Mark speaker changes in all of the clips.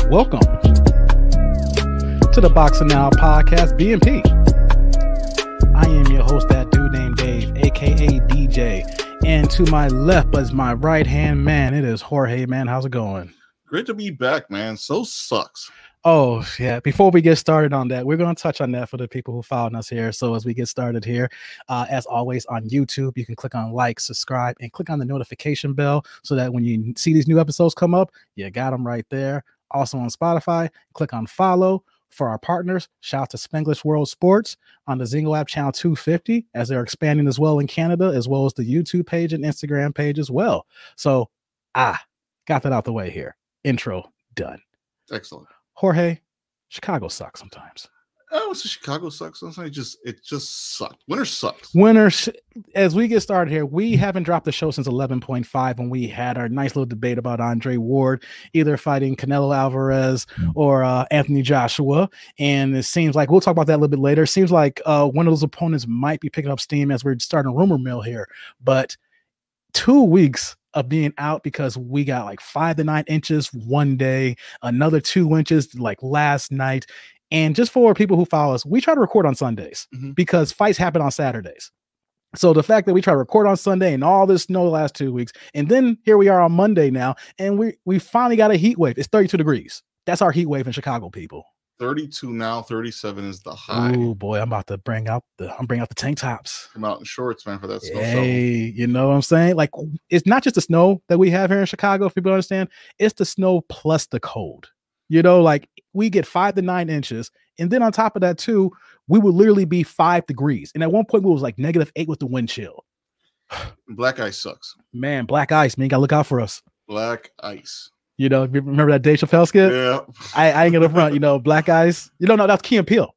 Speaker 1: Welcome to the Boxing Now podcast, BNP. I am your host, that dude named Dave, aka DJ. And to my left is my right-hand man. It is Jorge, man. How's it going?
Speaker 2: Great to be back, man. So sucks.
Speaker 1: Oh, yeah. Before we get started on that, we're going to touch on that for the people who followed us here. So as we get started here, as always on YouTube, you can click on like, subscribe, and click on the notification bell so that when you see these new episodes come up, you got them right there. Also on Spotify, click on follow. For our partners, shout out to Spanglish World Sports on the Zingo app channel 250 as they're expanding as well in Canada, as well as the YouTube page and Instagram page as well. So, got that out the way here. Intro done.
Speaker 2: Excellent.
Speaker 1: Jorge, Chicago sucks sometimes.
Speaker 2: Oh, so Chicago sucks. It just sucked. Winter sucks.
Speaker 1: As we get started here, we haven't dropped the show since 11.5 when we had our nice little debate about Andre Ward, either fighting Canelo Alvarez or Anthony Joshua. And it seems like, we'll talk about that a little bit later. It seems like one of those opponents might be picking up steam as we're starting a rumor mill here. But 2 weeks of being out because we got like 5 to 9 inches one day, another 2 inches like last night. And just for people who follow us, we try to record on Sundays because fights happen on Saturdays. So the fact that we try to record on Sunday and all this snow the last 2 weeks, and then here we are on Monday now, and we finally got a heat wave. It's 32 degrees. That's our heat wave in Chicago, people.
Speaker 2: 32 now, 37 is the high.
Speaker 1: Oh boy, I'm about to bring out the tank tops.
Speaker 2: Come out in shorts, man, for that snow.
Speaker 1: Hey, you know what I'm saying? Like, it's not just the snow that we have here in Chicago, if people understand. It's the snow plus the cold. You know, like we get 5 to 9 inches. And then on top of that, too, we would literally be 5 degrees. And at one point, we was like -8 with the wind chill.
Speaker 2: Black ice sucks.
Speaker 1: Man, black ice, man. You got to look out for us.
Speaker 2: Black ice.
Speaker 1: You know, remember that Dave Chappelle skit?
Speaker 2: Yeah.
Speaker 1: I ain't going to front, you know, black ice. You don't know, that's Key and Peele.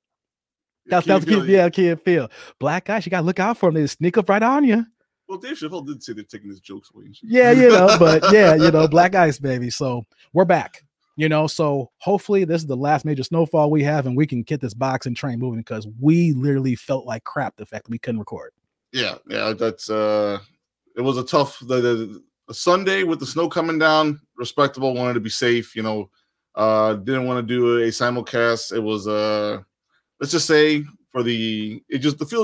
Speaker 1: That's Key and Peele. Black ice, you got to look out for them. They sneak up right on you.
Speaker 2: Well, Dave Chappelle did say they're taking his jokes away.
Speaker 1: Yeah, you know, but yeah, you know, black ice, baby. So we're back. You know, so hopefully this is the last major snowfall we have and we can get this boxing train moving because we literally felt like crap the fact that we couldn't record.
Speaker 2: Yeah, that's it was a tough the Sunday with the snow coming down, respectable, wanted to be safe, you know, didn't want to do a simulcast. It was let's just say the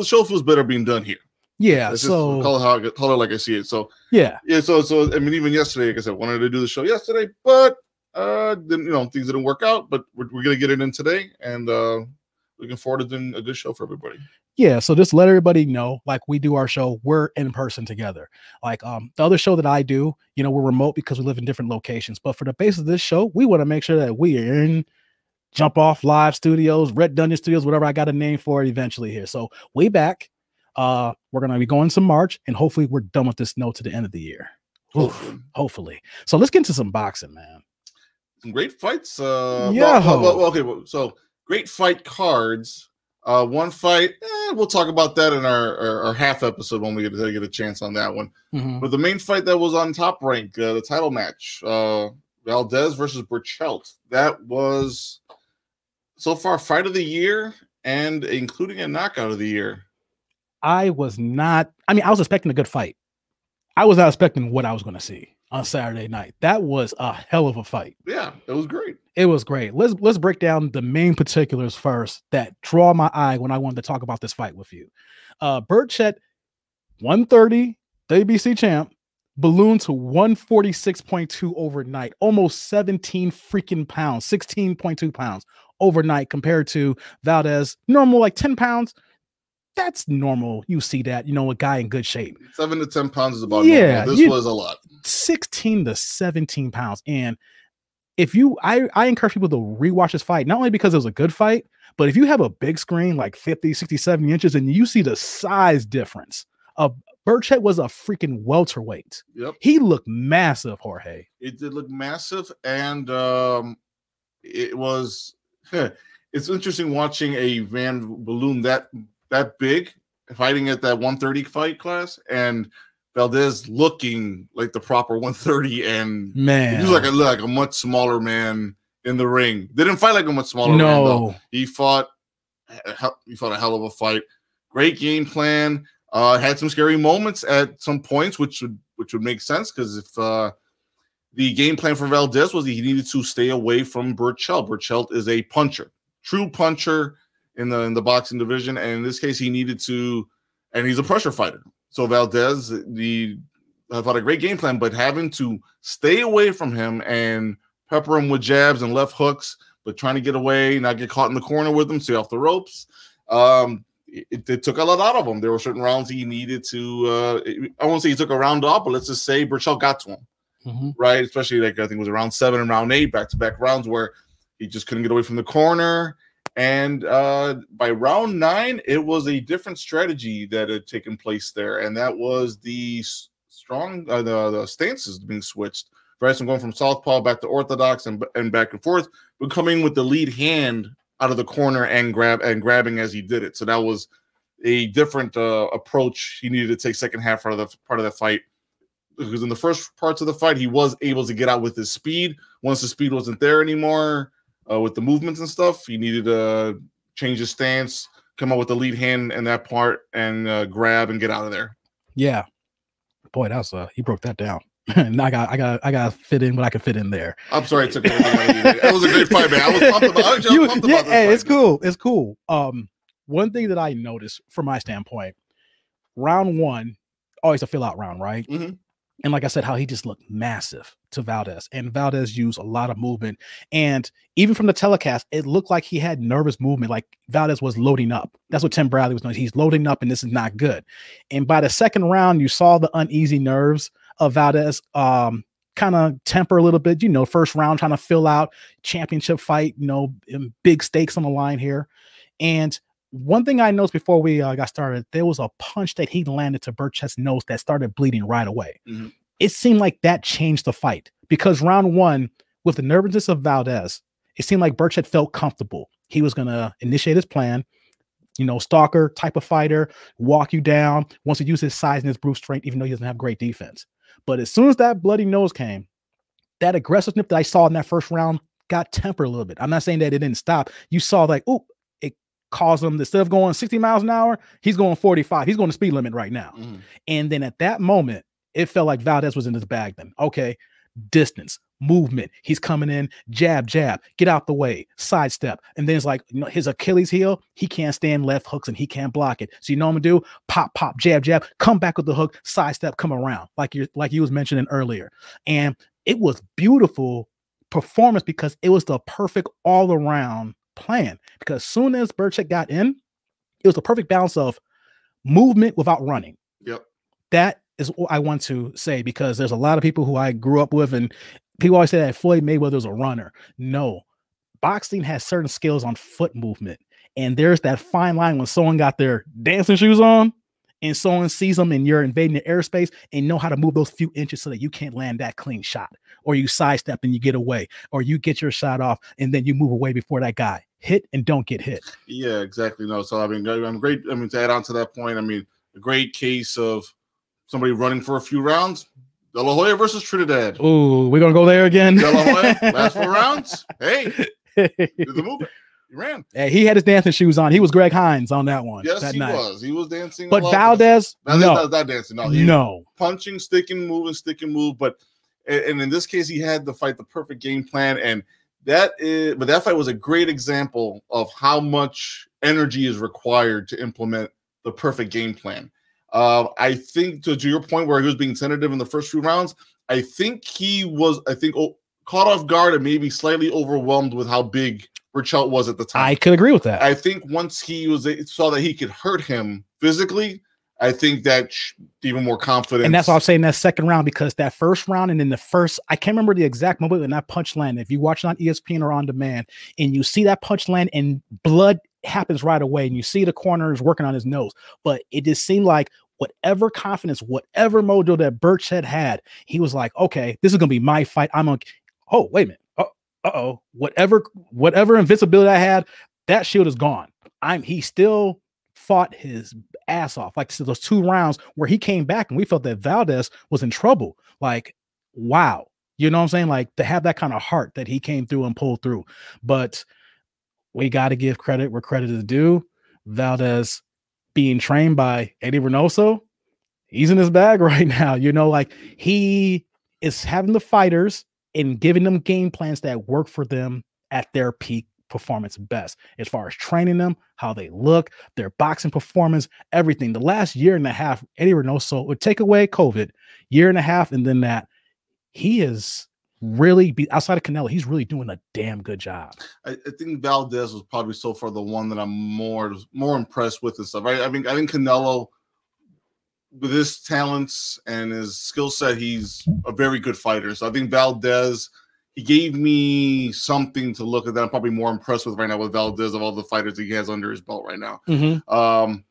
Speaker 2: show feels better being done here.
Speaker 1: Yeah,
Speaker 2: let's
Speaker 1: so
Speaker 2: call it like I see it. So
Speaker 1: yeah,
Speaker 2: so I mean, even yesterday, like I said, wanted to do the show yesterday, but then, you know, things didn't work out, but we're gonna get it in today, and looking forward to doing a good show for everybody. Yeah,
Speaker 1: so just let everybody know, like we do our show, we're in person together. Like the other show that I do, you know, we're remote because we live in different locations. But for the base of this show, we want to make sure that we are in Jump Off Live Studios, Red Dungeon Studios, whatever I got a name for it eventually here. So way back, we're gonna be going some March, and hopefully we're done with this snow to the end of the year. Hopefully. So let's get into some boxing, man.
Speaker 2: Some great fights.
Speaker 1: So
Speaker 2: great fight cards. One fight, we'll talk about that in our half episode when we get a chance on that one. But the main fight that was on Top Rank, the title match, Valdez versus Berchelt. That was so far fight of the year and including a knockout of the year.
Speaker 1: I was expecting a good fight. I was not expecting what I was going to see on Saturday night. That was a hell of a fight.
Speaker 2: Yeah, it was great.
Speaker 1: It was great. Let's break down the main particulars first that draw my eye when I wanted to talk about this fight with you. Berchelt, 130, WBC champ, ballooned to 146.2 overnight, almost 17 freaking pounds, 16.2 pounds overnight compared to Valdez, normal like 10 pounds. That's normal. You see that, you know, a guy in good shape.
Speaker 2: 7 to 10 pounds is about normal. This was a lot.
Speaker 1: 16 to 17 pounds. And I encourage people to rewatch this fight, not only because it was a good fight, but if you have a big screen, like 50, 60, 70 inches, and you see the size difference. Berchelt was a freaking welterweight.
Speaker 2: Yep.
Speaker 1: He looked massive, Jorge.
Speaker 2: It did look massive. And it's interesting watching a man balloon that big fighting at that 130 fight class and Valdez looking like the proper 130 and
Speaker 1: man,
Speaker 2: he was like a much smaller man in the ring. Didn't fight like a much smaller man though. He fought a hell of a fight. Great game plan. Had some scary moments at some points, which would make sense, because if the game plan for Valdez was he needed to stay away from Berchelt. Berchelt is a puncher, true puncher in the boxing division, and in this case, he needed to, and he's a pressure fighter. So Valdez, fought a great game plan, but having to stay away from him and pepper him with jabs and left hooks, but trying to get away, not get caught in the corner with him, stay off the ropes. It took a lot out of him. There were certain rounds he needed to. I won't say he took a round off, but let's just say Berchelt got to him, right? Especially like I think it was around 7 and round 8, back-to-back rounds where he just couldn't get away from the corner. And by round 9, it was a different strategy that had taken place there, and that was the the stances being switched. Right, so going from southpaw back to orthodox and back and forth, but coming with the lead hand out of the corner and grabbing as he did it. So that was a different approach he needed to take second half part of the fight, because in the first parts of the fight he was able to get out with his speed. Once the speed wasn't there anymore with the movements and stuff, he needed to change his stance, come out with the lead hand in that part, and grab and get out of there.
Speaker 1: Yeah, boy, that's he broke that down. And I got fit in what I can fit in there.
Speaker 2: I'm sorry, it took it was a great fight, man. I was pumped about it.
Speaker 1: Hey, it's cool. It's cool. One thing that I noticed from my standpoint, round 1, always a fill out round, right? And like I said, how he just looked massive to Valdez, and Valdez used a lot of movement. And even from the telecast, it looked like he had nervous movement, like Valdez was loading up. That's what Tim Bradley was doing. He's loading up, and this is not good. And by the second round, you saw the uneasy nerves of Valdez kind of temper a little bit. First round trying to fill out, championship fight, big stakes on the line here. And one thing I noticed before we got started, there was a punch that he landed to Berchelt's nose that started bleeding right away. It seemed like that changed the fight, because round 1, with the nervousness of Valdez, it seemed like Berchelt felt comfortable. He was going to initiate his plan, stalker type of fighter, walk you down, wants to use his size and his brute strength, even though he doesn't have great defense. But as soon as that bloody nose came, that aggressiveness that I saw in that first round got tempered a little bit. I'm not saying that it didn't stop. You saw like, it caused him, instead of going 60 miles an hour, he's going 45. He's going the speed limit right now. And then at that moment, it felt like Valdez was in his bag then. Okay, distance, movement. He's coming in, jab, get out the way, sidestep. And then it's like, his Achilles heel, he can't stand left hooks and he can't block it. So you know what I'm gonna do? Pop, jab, come back with the hook, sidestep, come around, like you was mentioning earlier. And it was beautiful performance, because it was the perfect all-around plan. Because as soon as Berchelt got in, it was the perfect balance of movement without running. That is what I want to say, because there's a lot of people who I grew up with, and people always say that Floyd Mayweather was a runner. No, boxing has certain skills on foot movement, and there's that fine line when someone got their dancing shoes on and someone sees them and you're invading the airspace, and know how to move those few inches so that you can't land that clean shot, or you sidestep and you get away, or you get your shot off and then you move away before that guy hit and don't get hit.
Speaker 2: Yeah, exactly. No, so I'm great. To add on to that point, a great case of somebody running for a few rounds. De La Hoya versus Trinidad.
Speaker 1: Ooh, we're gonna go there again.
Speaker 2: De La Hoya, last 4 rounds. Hey, did the movement. He ran.
Speaker 1: Hey, he had his dancing shoes on. He was Greg Hines on that one.
Speaker 2: Yes,
Speaker 1: he
Speaker 2: was. He was dancing.
Speaker 1: But Valdez,
Speaker 2: not dancing. No,
Speaker 1: no.
Speaker 2: Punching, stick and move. But in this case, he had to fight the perfect game plan, and that fight was a great example of how much energy is required to implement the perfect game plan. I think to your point where he was being tentative in the first few rounds, I think he was caught off guard and maybe slightly overwhelmed with how big Berchelt was at the time.
Speaker 1: I could agree with that.
Speaker 2: I think once he saw that he could hurt him physically, I think that even more confidence.
Speaker 1: And that's why I'm saying that second round, because that first round and then the first, I can't remember the exact moment when that punch landed. If you watch it on ESPN or on demand and you see that punch land and blood happens right away and you see the corners working on his nose, but it just seemed like whatever confidence, whatever mojo that Berchelt had, he was like, okay, this is going to be my fight. Oh, wait a minute. Whatever invincibility I had, that shield is gone. He still fought his ass off. Like those 2 rounds where he came back and we felt that Valdez was in trouble. Like, wow. You know what I'm saying? Like, to have that kind of heart that he came through and pulled through. But we got to give credit where credit is due. Valdez being trained by Eddie Reynoso, he's in his bag right now. You know, like he is having the fighters and giving them game plans that work for them at their peak performance best, as far as training them, how they look, their boxing performance, everything. The last year and a half, Eddie Reynoso would take away COVID, year and a half, and then that he is really outside of Canelo, he's really doing a damn good job.
Speaker 2: I think Valdez was probably so far the one that I'm more impressed with and stuff. I think Canelo, with his talents and his skill set, he's a very good fighter. So I think Valdez, he gave me something to look at that I'm probably more impressed with right now with Valdez of all the fighters he has under his belt right now. And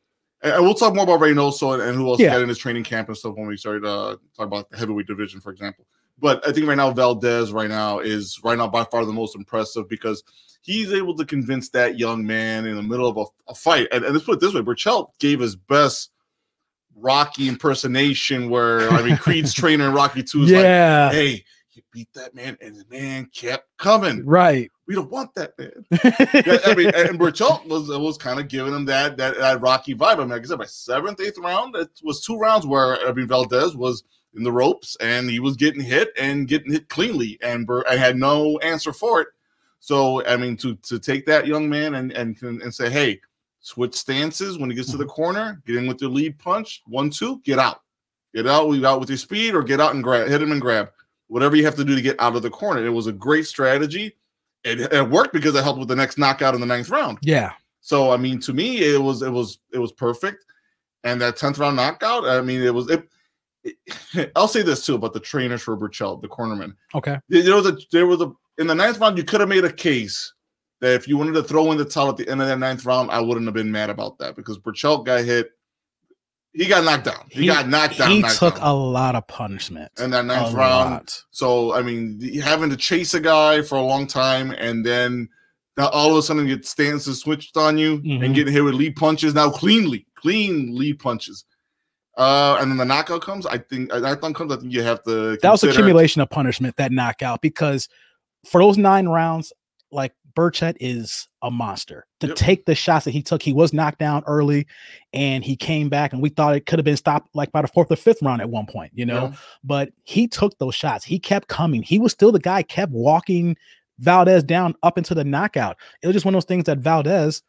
Speaker 2: we'll talk more about Reynoso and who else got in his training camp and stuff when we started talking about the heavyweight division, for example. But I think right now Valdez is by far the most impressive because he's able to convince that young man in the middle of a fight. And let's put it this way, Berchelt gave his best Rocky impersonation where, Creed's trainer in Rocky 2 is like, hey, you beat that man, and the man kept coming. Right. We don't want that man. And Berchelt was kind of giving him that Rocky vibe. Like I said, by 7th, 8th round, it was 2 rounds where Valdez was in the ropes and he was getting hit cleanly, and I had no answer for it. So to take that young man and say, hey, switch stances when he gets to the corner, get in with your lead punch, 1-2, get out with your speed, or get out and hit him and grab. Whatever you have to do to get out of the corner. It was a great strategy. It worked because it helped with the next knockout in the 9th round. Yeah. So to me, it was perfect. And that 10th round knockout, I'll say this too about the trainers for Berchelt, the cornerman. Okay. There was in the 9th round, you could have made a case that if you wanted to throw in the towel at the end of that 9th round, I wouldn't have been mad about that because Berchelt got hit. He got knocked down. He got knocked down. He took a lot of punishment in that 9th round. So, having to chase a guy for a long time and then all of a sudden get stances switched on you and getting hit with lead punches, now clean lead punches. And then the knockout comes. I think you have to. That was accumulation of punishment, that knockout, because for those 9 rounds, like Berchelt is a monster to take the shots that he took. He was knocked down early and he came back, and we thought it could have been stopped like by the 4th or 5th round at one point, but he took those shots. He kept coming. He was still the guy, kept walking Valdez down up into the knockout. It was just one of those things that Valdez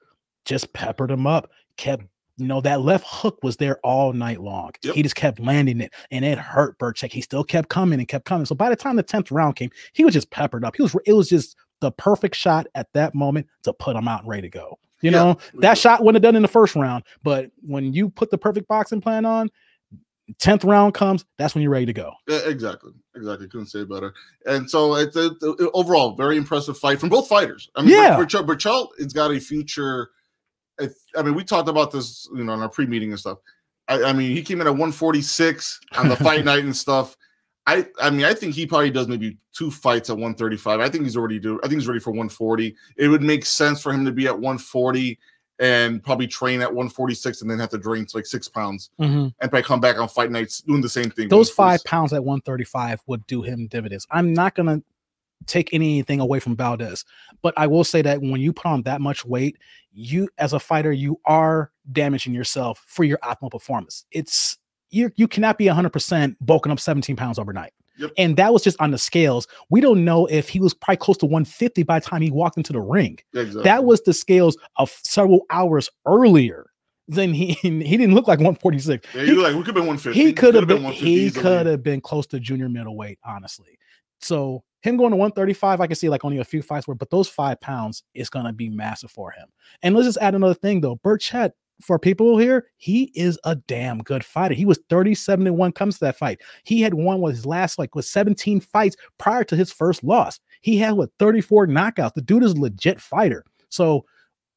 Speaker 2: just peppered him up, kept, that left hook was there all night long. He just kept landing it, and it hurt Berchelt. He still kept coming and kept coming. So by the time the 10th round came, he was just peppered up. It was just the perfect shot at that moment to put him out and ready to go. That shot wouldn't have done in the 1st round, but when you put the perfect boxing plan on, 10th round comes, that's when you're ready to go. Yeah, exactly. Couldn't say it better. And so it's overall very impressive fight from both fighters. Berchelt has got a future. We talked about this, in our pre-meeting and stuff. He came in at 146 on the fight night and stuff. I think he probably does maybe 2 fights at 135. I think he's ready for 140. It would make sense for him to be at 140 and probably train at 146 and then have to drain to like 6 pounds and probably come back on fight nights doing the same thing. Those 5 pounds at 135 would do him dividends. I'm not going to take anything away from Valdez, but I will say that when you put on that much weight, you as a fighter, you are damaging yourself for your optimal performance. You cannot be 100% bulking up 17 pounds overnight. And that was just on the scales. We don't know if he was probably close to 150 by the time he walked into the ring. Exactly. That was the scales of several hours earlier. Then he didn't look like 146. Yeah, we could have been 150. He could have been close to junior middleweight, honestly. So him going to 135, I can see like only a few fights but those 5 pounds is going to be massive for him. And let's just add another thing though. Berchelt, for people here, he is a damn good fighter. He was 37-1 comes to that fight. He had won with his last with 17 fights prior to his first loss. He had 34 knockouts. The dude is a legit fighter. So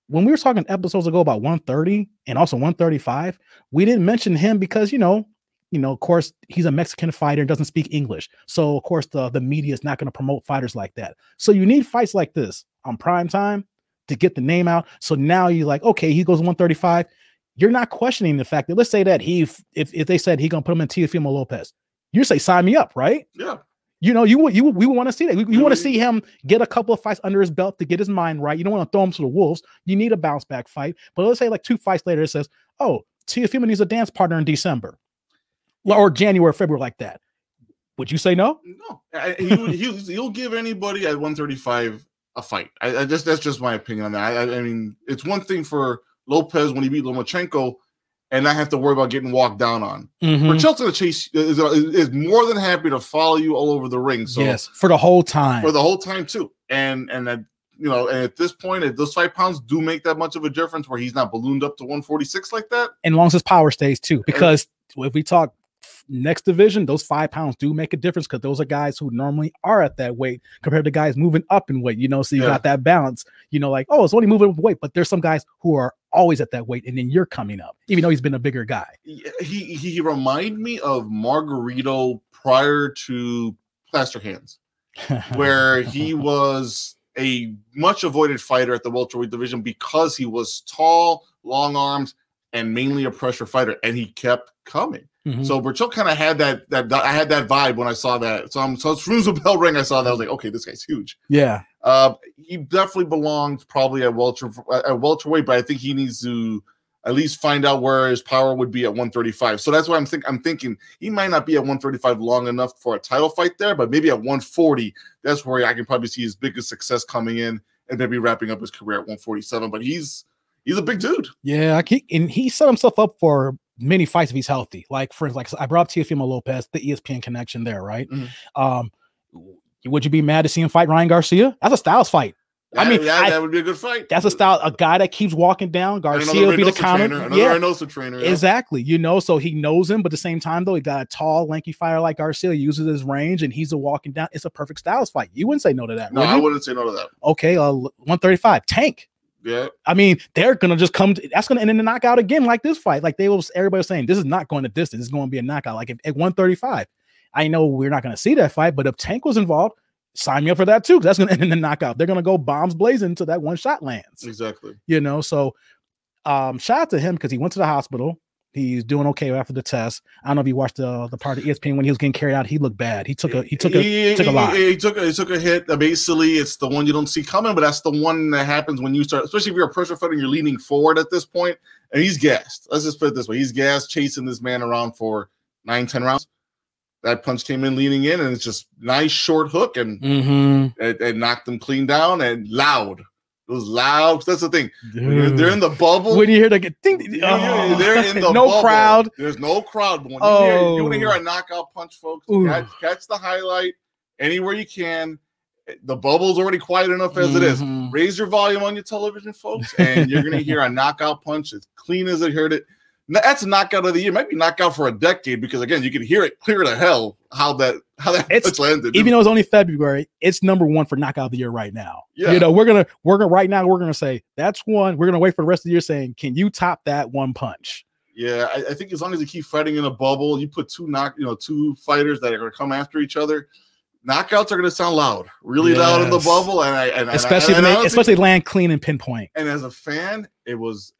Speaker 2: when we were talking episodes ago about 130 and also 135, we didn't mention him because of course, he's a Mexican fighter and doesn't speak English. So of course the media is not going to promote fighters like that. So you need fights like this on prime time to get the name out. So now you're like, okay, he goes 135. You're not questioning the fact that, let's say that if they said he's gonna put him in Teofimo Lopez, you say sign me up, right? Yeah.
Speaker 1: You know, we want to see that. We want to see him get a couple of fights under his belt to get his mind right. You don't want to throw him to the wolves. You need a bounce back fight. But let's say like 2 fights later, it says, oh, Teofimo needs a dance partner in December or January, February, like that. Would you say no?
Speaker 2: No. He'll give anybody at 135 a fight. That's just my opinion on that. I mean, it's one thing for Lopez when he beat Lomachenko and not have to worry about getting walked down on. Berchelt's gonna chase is more than happy to follow you all over the ring. So
Speaker 1: yes, for the whole time.
Speaker 2: For the whole time too. And that, you know, and at this point, those 5 pounds do make that much of a difference where he's not ballooned up to 146 like that.
Speaker 1: And as long as his power stays too, because if we talk next division, those 5 pounds do make a difference because those are guys who normally are at that weight compared to guys moving up in weight, you know, so you got that balance, you know, like, oh, it's only moving up weight, but there's some guys who are always at that weight and then you're coming up, even though he's been a bigger guy.
Speaker 2: He reminded me of Margarito prior to Plaster Hands, where he was a much avoided fighter at the welterweight division because he was tall, long arms, and mainly a pressure fighter, and he kept coming. So Berchelt kind of had that I had that vibe when I saw that. So as soon as the bell rang, I saw that. I was like, okay, this guy's huge.
Speaker 1: Yeah.
Speaker 2: He definitely belongs probably at welterweight, but I think he needs to at least find out where his power would be at 135. So that's why I'm thinking he might not be at 135 long enough for a title fight there, but maybe at 140, that's where I can probably see his biggest success coming in and maybe wrapping up his career at 147. But he's a big dude. Yeah,
Speaker 1: and he set himself up for many fights if he's healthy. Like for instance, like I brought up Teofimo Lopez, the ESPN connection there, right? Would you be mad to see him fight Ryan Garcia? That's a styles fight.
Speaker 2: That would be a good fight.
Speaker 1: That's a guy that keeps walking down. Garcia would be the counter.
Speaker 2: Another Reynoso trainer.
Speaker 1: Exactly. You know, so he knows him, but at the same time, though, he got a tall, lanky fighter like Garcia. He uses his range, and he's a walking down. It's a perfect styles fight. You wouldn't say no to that,
Speaker 2: No, I wouldn't say no to that.
Speaker 1: Okay, 135. Tank.
Speaker 2: Yeah.
Speaker 1: I mean, they're gonna just come. That's gonna end in a knockout again, like this fight. Like everybody was saying, this is not going to distance. It's going to be a knockout. Like at 135, I know we're not going to see that fight, but if Tank was involved, sign me up for that too. That's going to end in a knockout. They're going to go bombs blazing until that one shot lands.
Speaker 2: Exactly.
Speaker 1: You know, so shout out to him because he went to the hospital. He's doing okay after the test. I don't know if you watched the part of ESPN when he was getting carried out. He looked bad. He took a lot.
Speaker 2: He took a hit. Basically, it's the one you don't see coming, but that's the one that happens when you start, especially if you're a pressure fighter and you're leaning forward at this point. And he's gassed. Let's just put it this way: he's gassed, chasing this man around for 9-10 rounds. That punch came in leaning in, and it's just nice short hook, and it knocked him clean down and loud. It was loud. That's the thing. They're in the bubble.
Speaker 1: When you hear the ding,
Speaker 2: they're in the
Speaker 1: no
Speaker 2: bubble.
Speaker 1: Crowd.
Speaker 2: There's no crowd. But when you want to hear a knockout punch, folks, catch the highlight anywhere you can. The bubble's already quiet enough as it is. Raise your volume on your television, folks, and you're going to hear a knockout punch as clean as I heard it. That's a knockout of the year. It might be knockout for a decade because, again, you can hear it clear to hell how that punch landed.
Speaker 1: Even though it's only February, it's #1 for knockout of the year right now.
Speaker 2: Yeah.
Speaker 1: You know, we're gonna say that's one. We're gonna wait for the rest of the year saying, can you top that one punch?
Speaker 2: Yeah, I think as long as you keep fighting in a bubble, you put two fighters that are going to come after each other. Knockouts are going to sound loud, really loud in the bubble, and
Speaker 1: especially land clean and pinpoint.
Speaker 2: And as a fan, it was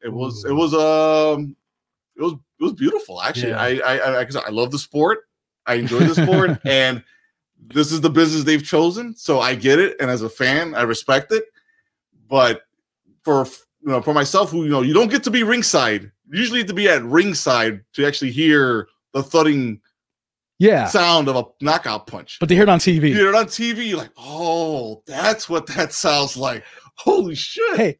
Speaker 2: beautiful. Actually, I love the sport. I enjoy the sport, and this is the business they've chosen. So I get it, and as a fan, I respect it. But for myself, who you don't get to be ringside. You usually have to be at ringside to actually hear the thudding sound of a knockout punch.
Speaker 1: But to hear it on TV.
Speaker 2: You hear it on TV, you're like, oh, that's what that sounds like. Holy shit.
Speaker 1: Hey,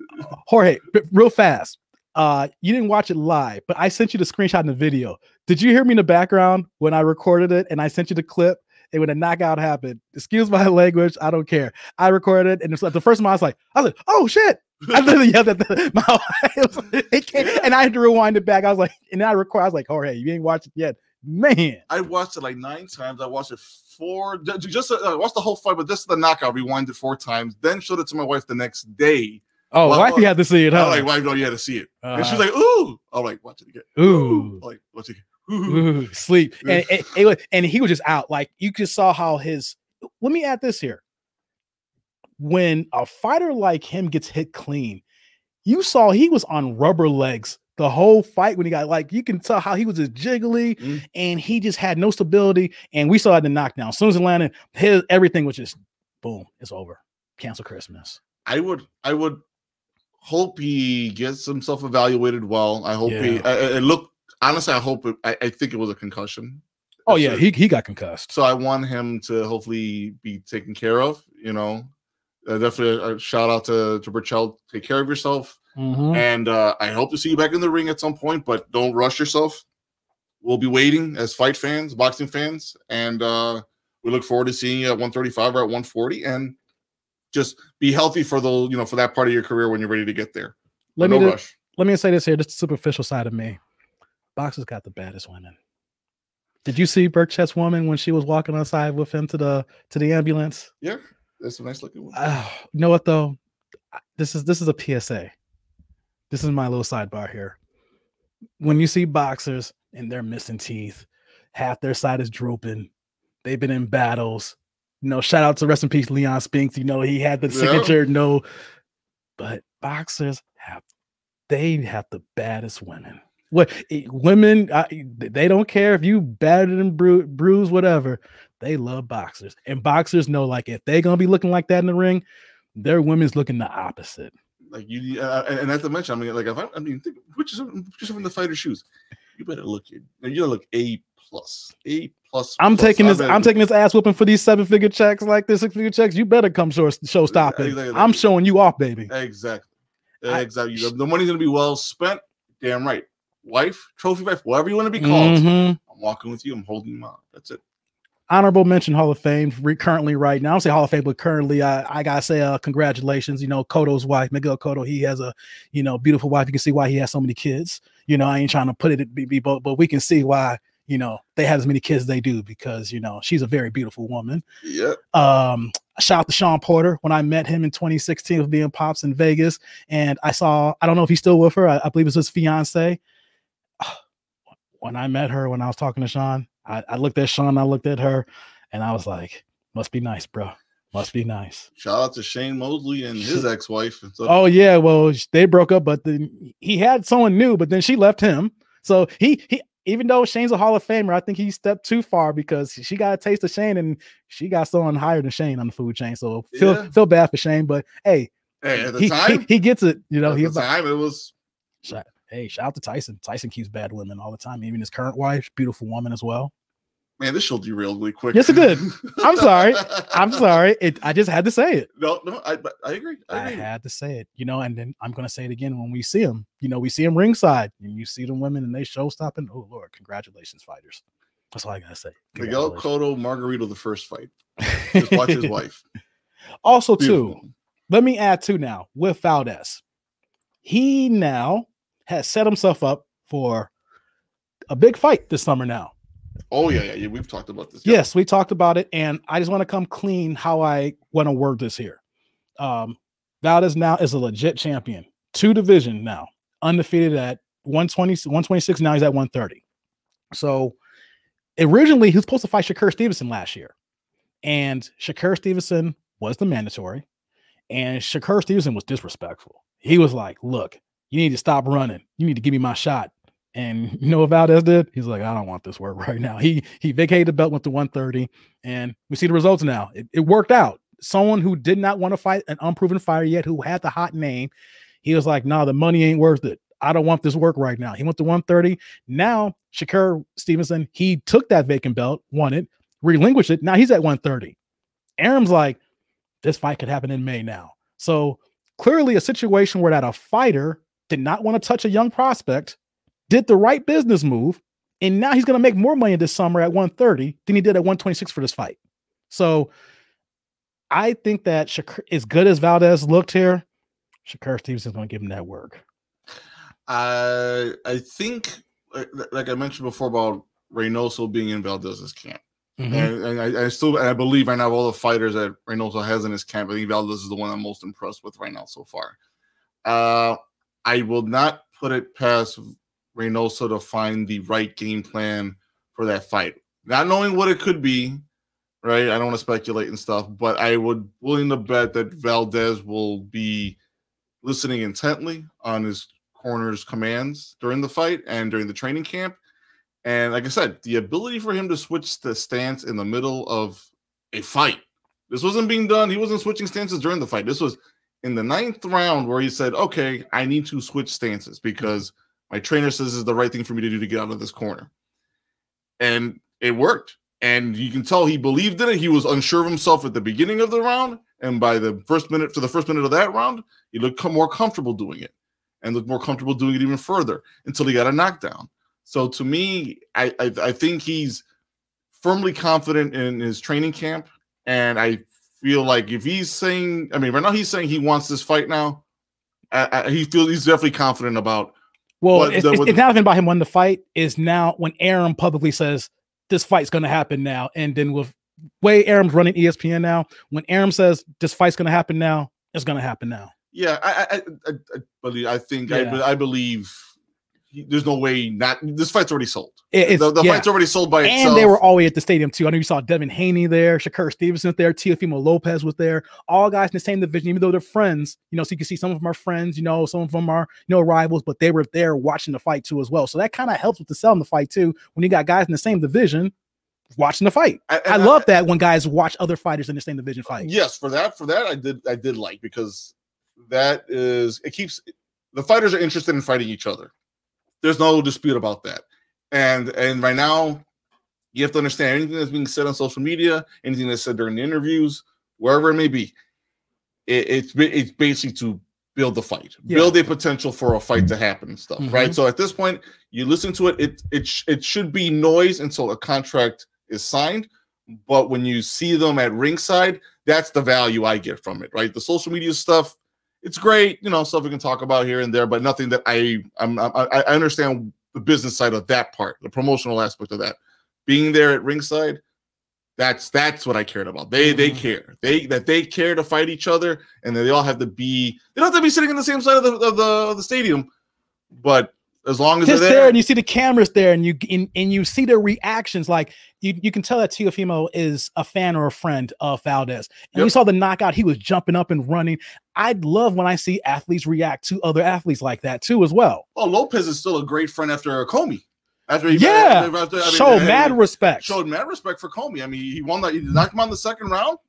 Speaker 1: Jorge, real fast. You didn't watch it live, but I sent you the screenshot in the video. Did you hear me in the background when I recorded it and I sent you the clip? And when the knockout happened, excuse my language, I don't care. I recorded it, and it's like the first time I was like, oh shit. I literally yelled at it came, and I had to rewind it back. I was like, Jorge, you ain't watched it yet. Man.
Speaker 2: I watched it like 9 times. I watched it 4, I watched the whole fight, but just the knockout, rewind it 4 times, then showed it to my wife the next day.
Speaker 1: Oh, wifey had to see it, huh?
Speaker 2: I'm like, wife, no, you had to see it. And she's like, ooh. I'm like, watch it again.
Speaker 1: Ooh.
Speaker 2: I'm like, watch it again.
Speaker 1: Ooh, sleep. And he was just out. Like, you just saw how let me add this here. When a fighter like him gets hit clean, you saw he was on rubber legs the whole fight when he got like, you can tell how he was just jiggly and he just had no stability. And we saw it in the knockdown. As soon as it landed, everything was just boom, it's over. Cancel Christmas.
Speaker 2: I would hope he gets himself evaluated well. I hope honestly, I think it was a concussion.
Speaker 1: Oh yeah, he got concussed.
Speaker 2: So I want him to hopefully be taken care of. Definitely a shout out to Berchelt. Take care of yourself, and I hope to see you back in the ring at some point. But don't rush yourself. We'll be waiting as fight fans, boxing fans, and we look forward to seeing you at 135 or at 140. And just be healthy for for that part of your career when you're ready to get there. Let
Speaker 1: me say this here, just the superficial side of me. Boxers got the baddest women. Did you see Berchelt's woman when she was walking outside with him to the ambulance?
Speaker 2: Yeah, that's a nice looking one.
Speaker 1: You know what though? This is a PSA. This is my little sidebar here. When you see boxers and they're missing teeth, half their side is drooping, they've been in battles. Shout out to rest in peace Leon Spinks. He had the signature. But boxers have the baddest women. Women, they don't care if you battered and bruised, whatever. They love boxers, and boxers know like if they're gonna be looking like that in the ring, their women's looking the opposite.
Speaker 2: Like you, and not to mention, put yourself in the fighter's shoes. You better look A+. I'm
Speaker 1: taking this ass whooping for these 7-figure checks, like this 6-figure checks. You better come show stopping. Exactly. I'm showing you off, baby.
Speaker 2: Exactly. The money's gonna be well spent. Damn right. Wife, trophy wife, whatever you want to be called. I'm walking with you. I'm holding you out. That's it.
Speaker 1: Honorable mention Hall of Fame currently right now. I don't say Hall of Fame, but currently I gotta say congratulations. Cotto's wife, Miguel Cotto. He has a beautiful wife. You can see why he has so many kids. I ain't trying to put it be both, but we can see why they have as many kids as they do because she's a very beautiful woman.
Speaker 2: Yeah.
Speaker 1: Shout out to Sean Porter. When I met him in 2016 with being Pops in Vegas, and I don't know if he's still with her. I believe it's his fiance. When I met her, when I was talking to Sean, I looked at Sean, I looked at her, and I was like, must be nice, bro. Must be nice.
Speaker 2: Shout out to Shane Mosley and his ex-wife.
Speaker 1: Oh, yeah. Well, they broke up, but then he had someone new, but then she left him. So he even though Shane's a Hall of Famer, I think he stepped too far because she got a taste of Shane and she got someone higher than Shane on the food chain. So feel bad for Shane, but hey,
Speaker 2: at the time,
Speaker 1: he gets it.
Speaker 2: At the time, it was.
Speaker 1: Hey, shout out to Tyson. Tyson keeps bad women all the time. Even his current wife, beautiful woman as well.
Speaker 2: Man, this show derailed really quick.
Speaker 1: Yes, it did. I'm sorry. I just had to say it.
Speaker 2: No, I agree.
Speaker 1: I had to say it, and then I'm going to say it again when we see him. We see him ringside and you see them women and they show stopping. Oh, Lord, congratulations, fighters. That's all I got to say.
Speaker 2: Miguel Cotto, Margarito, the first fight. Just watch his wife.
Speaker 1: Also, beautiful. Let me add two now with Valdez. He now has set himself up for a big fight this summer now.
Speaker 2: Oh, yeah. We've talked about this.
Speaker 1: Yes, we talked about it, and I just want to come clean how I want to word this here. Valdez now is a legit champion. 2 division now. Undefeated at 120, 126. Now he's at 130. So originally he was supposed to fight Shakur Stevenson last year. And Shakur Stevenson was the mandatory. And Shakur Stevenson was disrespectful. He was like, look, you need to stop running. You need to give me my shot. And you know what Valdez did? He's like, I don't want this work right now. He vacated the belt, went to 130, and we see the results now. It worked out. Someone who did not want to fight an unproven fighter yet, who had the hot name, he was like, no, the money ain't worth it. I don't want this work right now. He went to 130. Now, Shakur Stevenson, he took that vacant belt, won it, relinquished it. Now he's at 130. Aram's like, this fight could happen in May now. So clearly a situation where that a fighter did not want to touch a young prospect, did the right business move, and now he's going to make more money this summer at 130 than he did at 126 for this fight. So I think that Shakur, as good as Valdez looked here, Shakur Stevenson's going to give him that work.
Speaker 2: I think, like I mentioned before about Reynoso being in Valdez's camp. And I believe right now of all the fighters that Reynoso has in his camp, I think Valdez is the one I'm most impressed with right now so far. I will not put it past Reynoso to find the right game plan for that fight. Not knowing what it could be, right? I don't want to speculate and stuff, but I would willing to bet that Valdez will be listening intently on his corner's commands during the fight and during the training camp. And like I said, the ability for him to switch the stance in the middle of a fight. This wasn't being done. He wasn't switching stances during the fight. This was in the 9th round where he said, okay, I need to switch stances because my trainer says this is the right thing for me to do to get out of this corner. And it worked. And you can tell he believed in it. He was unsure of himself at the beginning of the round. And by the first minute of that round, he looked more comfortable doing it and looked more comfortable doing it even further until he got a knockdown. So to me, I think he's firmly confident in his training camp. And I feel like if he's saying, I mean, right now he's saying he wants this fight now. He feels he's definitely confident about.
Speaker 1: Well, it's not even about him winning the fight. Is now when Arum publicly says this fight's going to happen now, and then with way Arum's running ESPN now, when Arum says this fight's going to happen now, it's going to happen now.
Speaker 2: Yeah, I believe there's no way not. This fight's already sold. The fight's already sold by itself.
Speaker 1: And they were all the way at the stadium too. I know you saw Devin Haney there, Shakur Stevenson there, Teofimo Lopez was there. All guys in the same division, even though they're friends. You know, so you can see some of them are friends. You know, some of them are rivals, but they were there watching the fight too as well. So that kind of helps with the selling the fight too. When you got guys in the same division watching the fight, I love that when guys watch other fighters in the same division fight.
Speaker 2: Yes, for that I did like, because that is, it keeps the fighters are interested in fighting each other. There's no dispute about that. And right now, you have to understand anything that's being said on social media, anything that's said during the interviews, wherever it may be, it's basically to build the fight, build a potential for a fight to happen and stuff, right? So at this point, you listen to it, it should be noise until a contract is signed. But when you see them at ringside, that's the value I get from it, right? The social media stuff, it's great, stuff we can talk about here and there, but nothing that I understand the business side of that part, the promotional aspect of that. Being there at ringside, that's what I cared about. They care. They care to fight each other, and they all have to be. They don't have to be sitting on the same side of the stadium, but as long as
Speaker 1: just
Speaker 2: they're there
Speaker 1: and you see the cameras there, and you see their reactions, like you can tell that Teofimo is a fan or a friend of Valdez. And we saw the knockout; he was jumping up and running. I'd love when I see athletes react to other athletes like that too, as well.
Speaker 2: Oh, Lopez is still a great friend after Comey.
Speaker 1: Showed mad respect
Speaker 2: for Comey. I mean, he won that. He knocked him on the second round,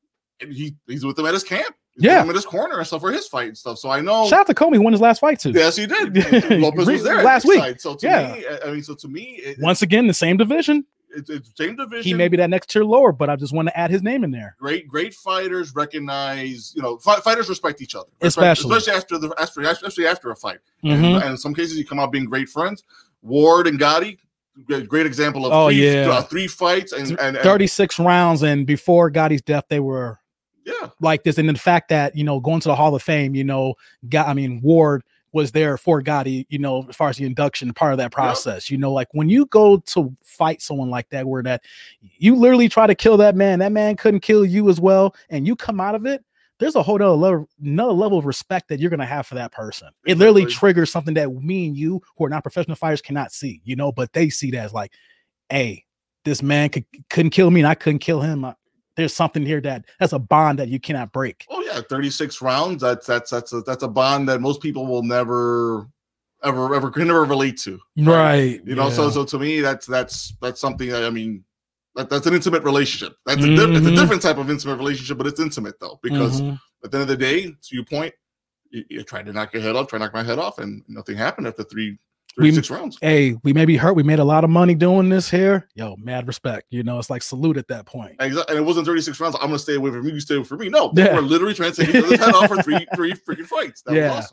Speaker 2: and he's with him at his camp. He's with him at his corner and stuff for his fight and stuff. So I know.
Speaker 1: Shout out to Comey, who won his last fight too.
Speaker 2: Yes, he did. Lopez was there
Speaker 1: last week.
Speaker 2: Side. So to me,
Speaker 1: once again, the same division.
Speaker 2: It's same division.
Speaker 1: He may be that next tier lower, but I just want to add his name in there.
Speaker 2: Great fighters recognize, fighters respect each other,
Speaker 1: especially
Speaker 2: after a fight. And in some cases, you come out being great friends. Ward and Gotti, great example of three fights and
Speaker 1: 36 rounds, and before Gotti's death, they were like this. And then the fact that going to the Hall of Fame, Ward was there for Gotti, as far as the induction, part of that process. Like when you go to fight someone like that, where that you literally try to kill that man couldn't kill you as well, and you come out of it, there's a whole another level of respect that you're going to have for that person. It literally triggers something that me and you, who are not professional fighters, cannot see, but they see that as like, hey, this man couldn't kill me and I couldn't kill him. There's something here that's a bond that you cannot break.
Speaker 2: Oh yeah, 36 rounds. That's a bond that most people will never relate to.
Speaker 1: Right.
Speaker 2: So to me, that's something. I mean, that's an intimate relationship. It's a different type of intimate relationship, but it's intimate though, because at the end of the day, to your point, you tried to knock your head off, try to knock my head off, and nothing happened after 36 rounds.
Speaker 1: Hey, we may be hurt. We made a lot of money doing this here. Yo, mad respect. It's like salute at that point.
Speaker 2: Exactly. And it wasn't 36 rounds. I'm gonna stay away from you. You stay away from me. No, they were literally trying to take each other's head off for three freaking fights. That was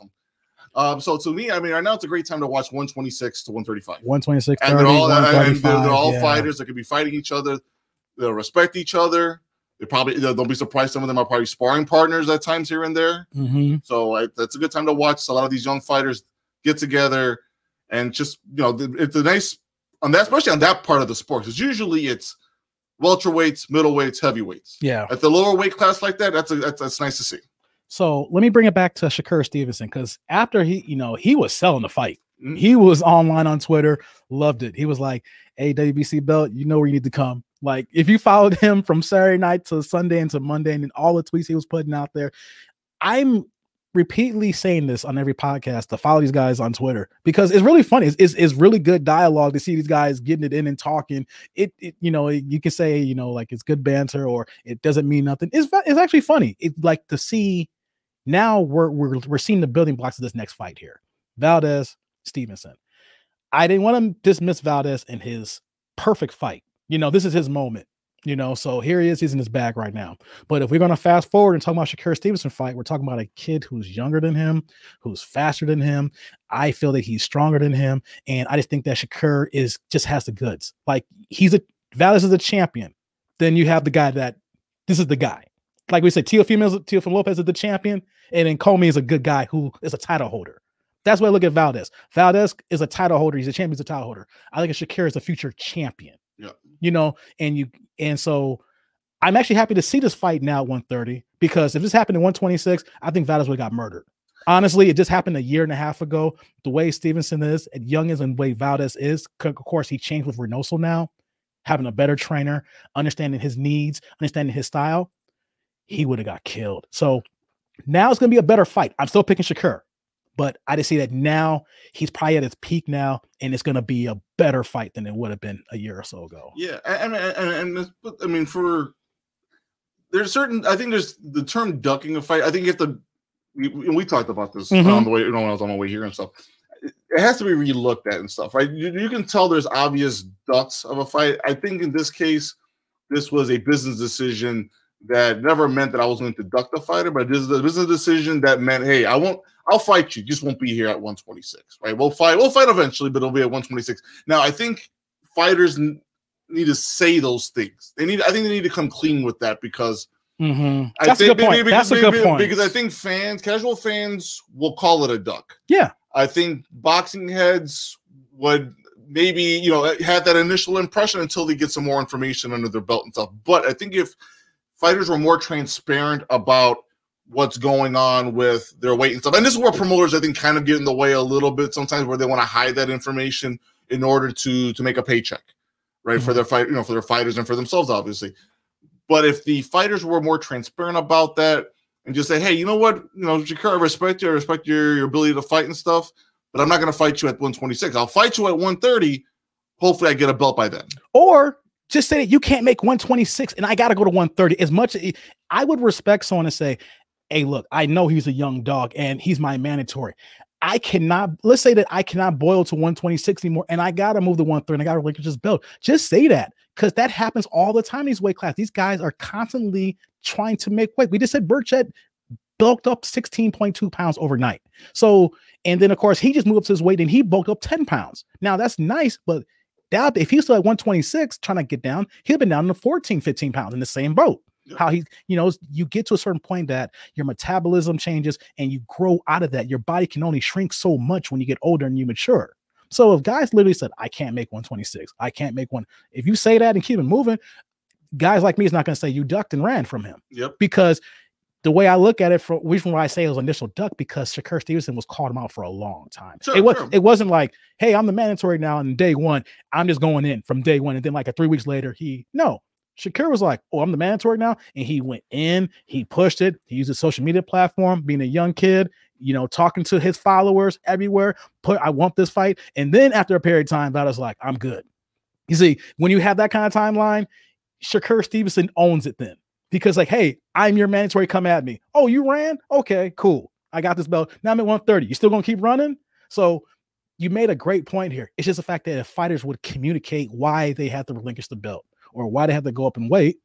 Speaker 2: awesome. So to me, I mean, right now it's a great time to watch 126 to 135.
Speaker 1: 126,
Speaker 2: and they're all fighters that could be fighting each other. They'll respect each other. They'll be surprised. Some of them are probably sparring partners at times here and there. So that's a good time to watch a lot of these young fighters get together. And just, it's a nice, especially on that part of the sport, because usually it's welterweights, middleweights, heavyweights.
Speaker 1: Yeah.
Speaker 2: At the lower weight class like that, that's nice to see.
Speaker 1: So let me bring it back to Shakur Stevenson, because after he was selling the fight. He was online on Twitter, loved it. He was like, hey, WBC belt, you know where you need to come. Like, if you followed him from Saturday night to Sunday and to Monday and all the tweets he was putting out there, I'm repeatedly saying this on every podcast to follow these guys on Twitter because it's really funny. It's really good dialogue to see these guys getting it in and talking. It you know, you can say, you know, like it's good banter or it doesn't mean nothing. It's actually funny. It's like to see now we're seeing the building blocks of this next fight here. Valdez, Stevenson. I didn't want to dismiss Valdez in his perfect fight. You know, this is his moment. You know, so here he is. He's in his bag right now. But if we're going to fast forward and talk about Shakur Stevenson fight, we're talking about a kid who's younger than him, who's faster than him. I feel that he's stronger than him. And I just think that Shakur just has the goods. Like Valdez is a champion. Then you have the guy this is the guy. Like we said, Teofimo Lopez is the champion. And then Comey is a good guy who is a title holder. That's why I look at Valdez. Valdez is a title holder. He's a champion. He's a title holder. I think Shakur is a future champion.
Speaker 2: Yeah.
Speaker 1: You know, and so I'm actually happy to see this fight now at 130 because if this happened in 126, I think Valdez would have got murdered. Honestly, it just happened a year and a half ago. The way Stevenson is, and Young is, and the way Valdez is, of course, he changed with Reynoso now, having a better trainer, understanding his needs, understanding his style, he would have got killed. So now it's going to be a better fight. I'm still picking Shakur. But I just see that now he's probably at his peak now, and it's going to be a better fight than it would have been a year or so ago.
Speaker 2: Yeah, I mean, there's the term ducking a fight. I think you have to. We talked about this on the way, when I was on my way here and stuff. It has to be re-looked at and stuff, right? You can tell there's obvious ducks of a fight. I think in this case, this was a business decision that never meant that I was going to duck the fighter, but this is a business decision that meant, hey, I'll fight you, just won't be here at 126, right? We'll fight eventually, but it'll be at 126. Now, I think fighters need to say those things. I think they need to come clean with that because
Speaker 1: that's a good point. That's a good point.
Speaker 2: Because I think casual fans will call it a duck.
Speaker 1: Yeah.
Speaker 2: I think boxing heads would maybe, you know, have that initial impression until they get some more information under their belt and stuff. But I think if fighters were more transparent about what's going on with their weight and stuff. And this is where promoters, I think, kind of get in the way a little bit sometimes, where they want to hide that information in order to make a paycheck, right? For their fight, you know, for their fighters and for themselves, obviously. But if the fighters were more transparent about that and just say, hey, you know what, you know, Shakur, I respect your ability to fight and stuff, but I'm not going to fight you at 126. I'll fight you at 130. Hopefully I get a belt by then.
Speaker 1: Or just say that you can't make 126 and I got to go to 130. As much as I would respect someone to say, hey, look, I know he's a young dog and he's my mandatory. Let's say that I cannot boil to 126 anymore and I got to move to 130 and I got to relinquish this belt. Just say that, because that happens all the time in these weight classes. These guys are constantly trying to make weight. We just said Berchelt bulked up 16.2 pounds overnight. So, and then of course he just moved up his weight and he bulked up 10 pounds. Now that's nice, but if he's still at 126 trying to get down, he'd been down to 14, 15 pounds in the same boat. How he, you know, you get to a certain point that your metabolism changes and you grow out of that. Your body can only shrink so much when you get older and you mature. So if guys literally said, I can't make 126, I can't make one. If you say that and keep it moving, guys like me is not going to say you ducked and ran from him.
Speaker 2: Yep.
Speaker 1: Because the way I look at it, from why I say it was initial duck, because Shakur Stevenson was calling him out for a long time. Sure, it wasn't like, hey, I'm the mandatory now, and day one, I'm just going in from day one. And then like 3 weeks later, Shakur was like, oh, I'm the mandatory now. And he went in, he pushed it. He used a social media platform, being a young kid, you know, talking to his followers everywhere. I want this fight. And then after a period of time, that was like, I'm good. You see, when you have that kind of timeline, Shakur Stevenson owns it then. Because like, hey, I'm your mandatory, come at me. Oh, you ran? Okay, cool. I got this belt. Now I'm at 130. You still going to keep running? So you made a great point here. It's just the fact that if fighters would communicate why they have to relinquish the belt, or why they have to go up and wait,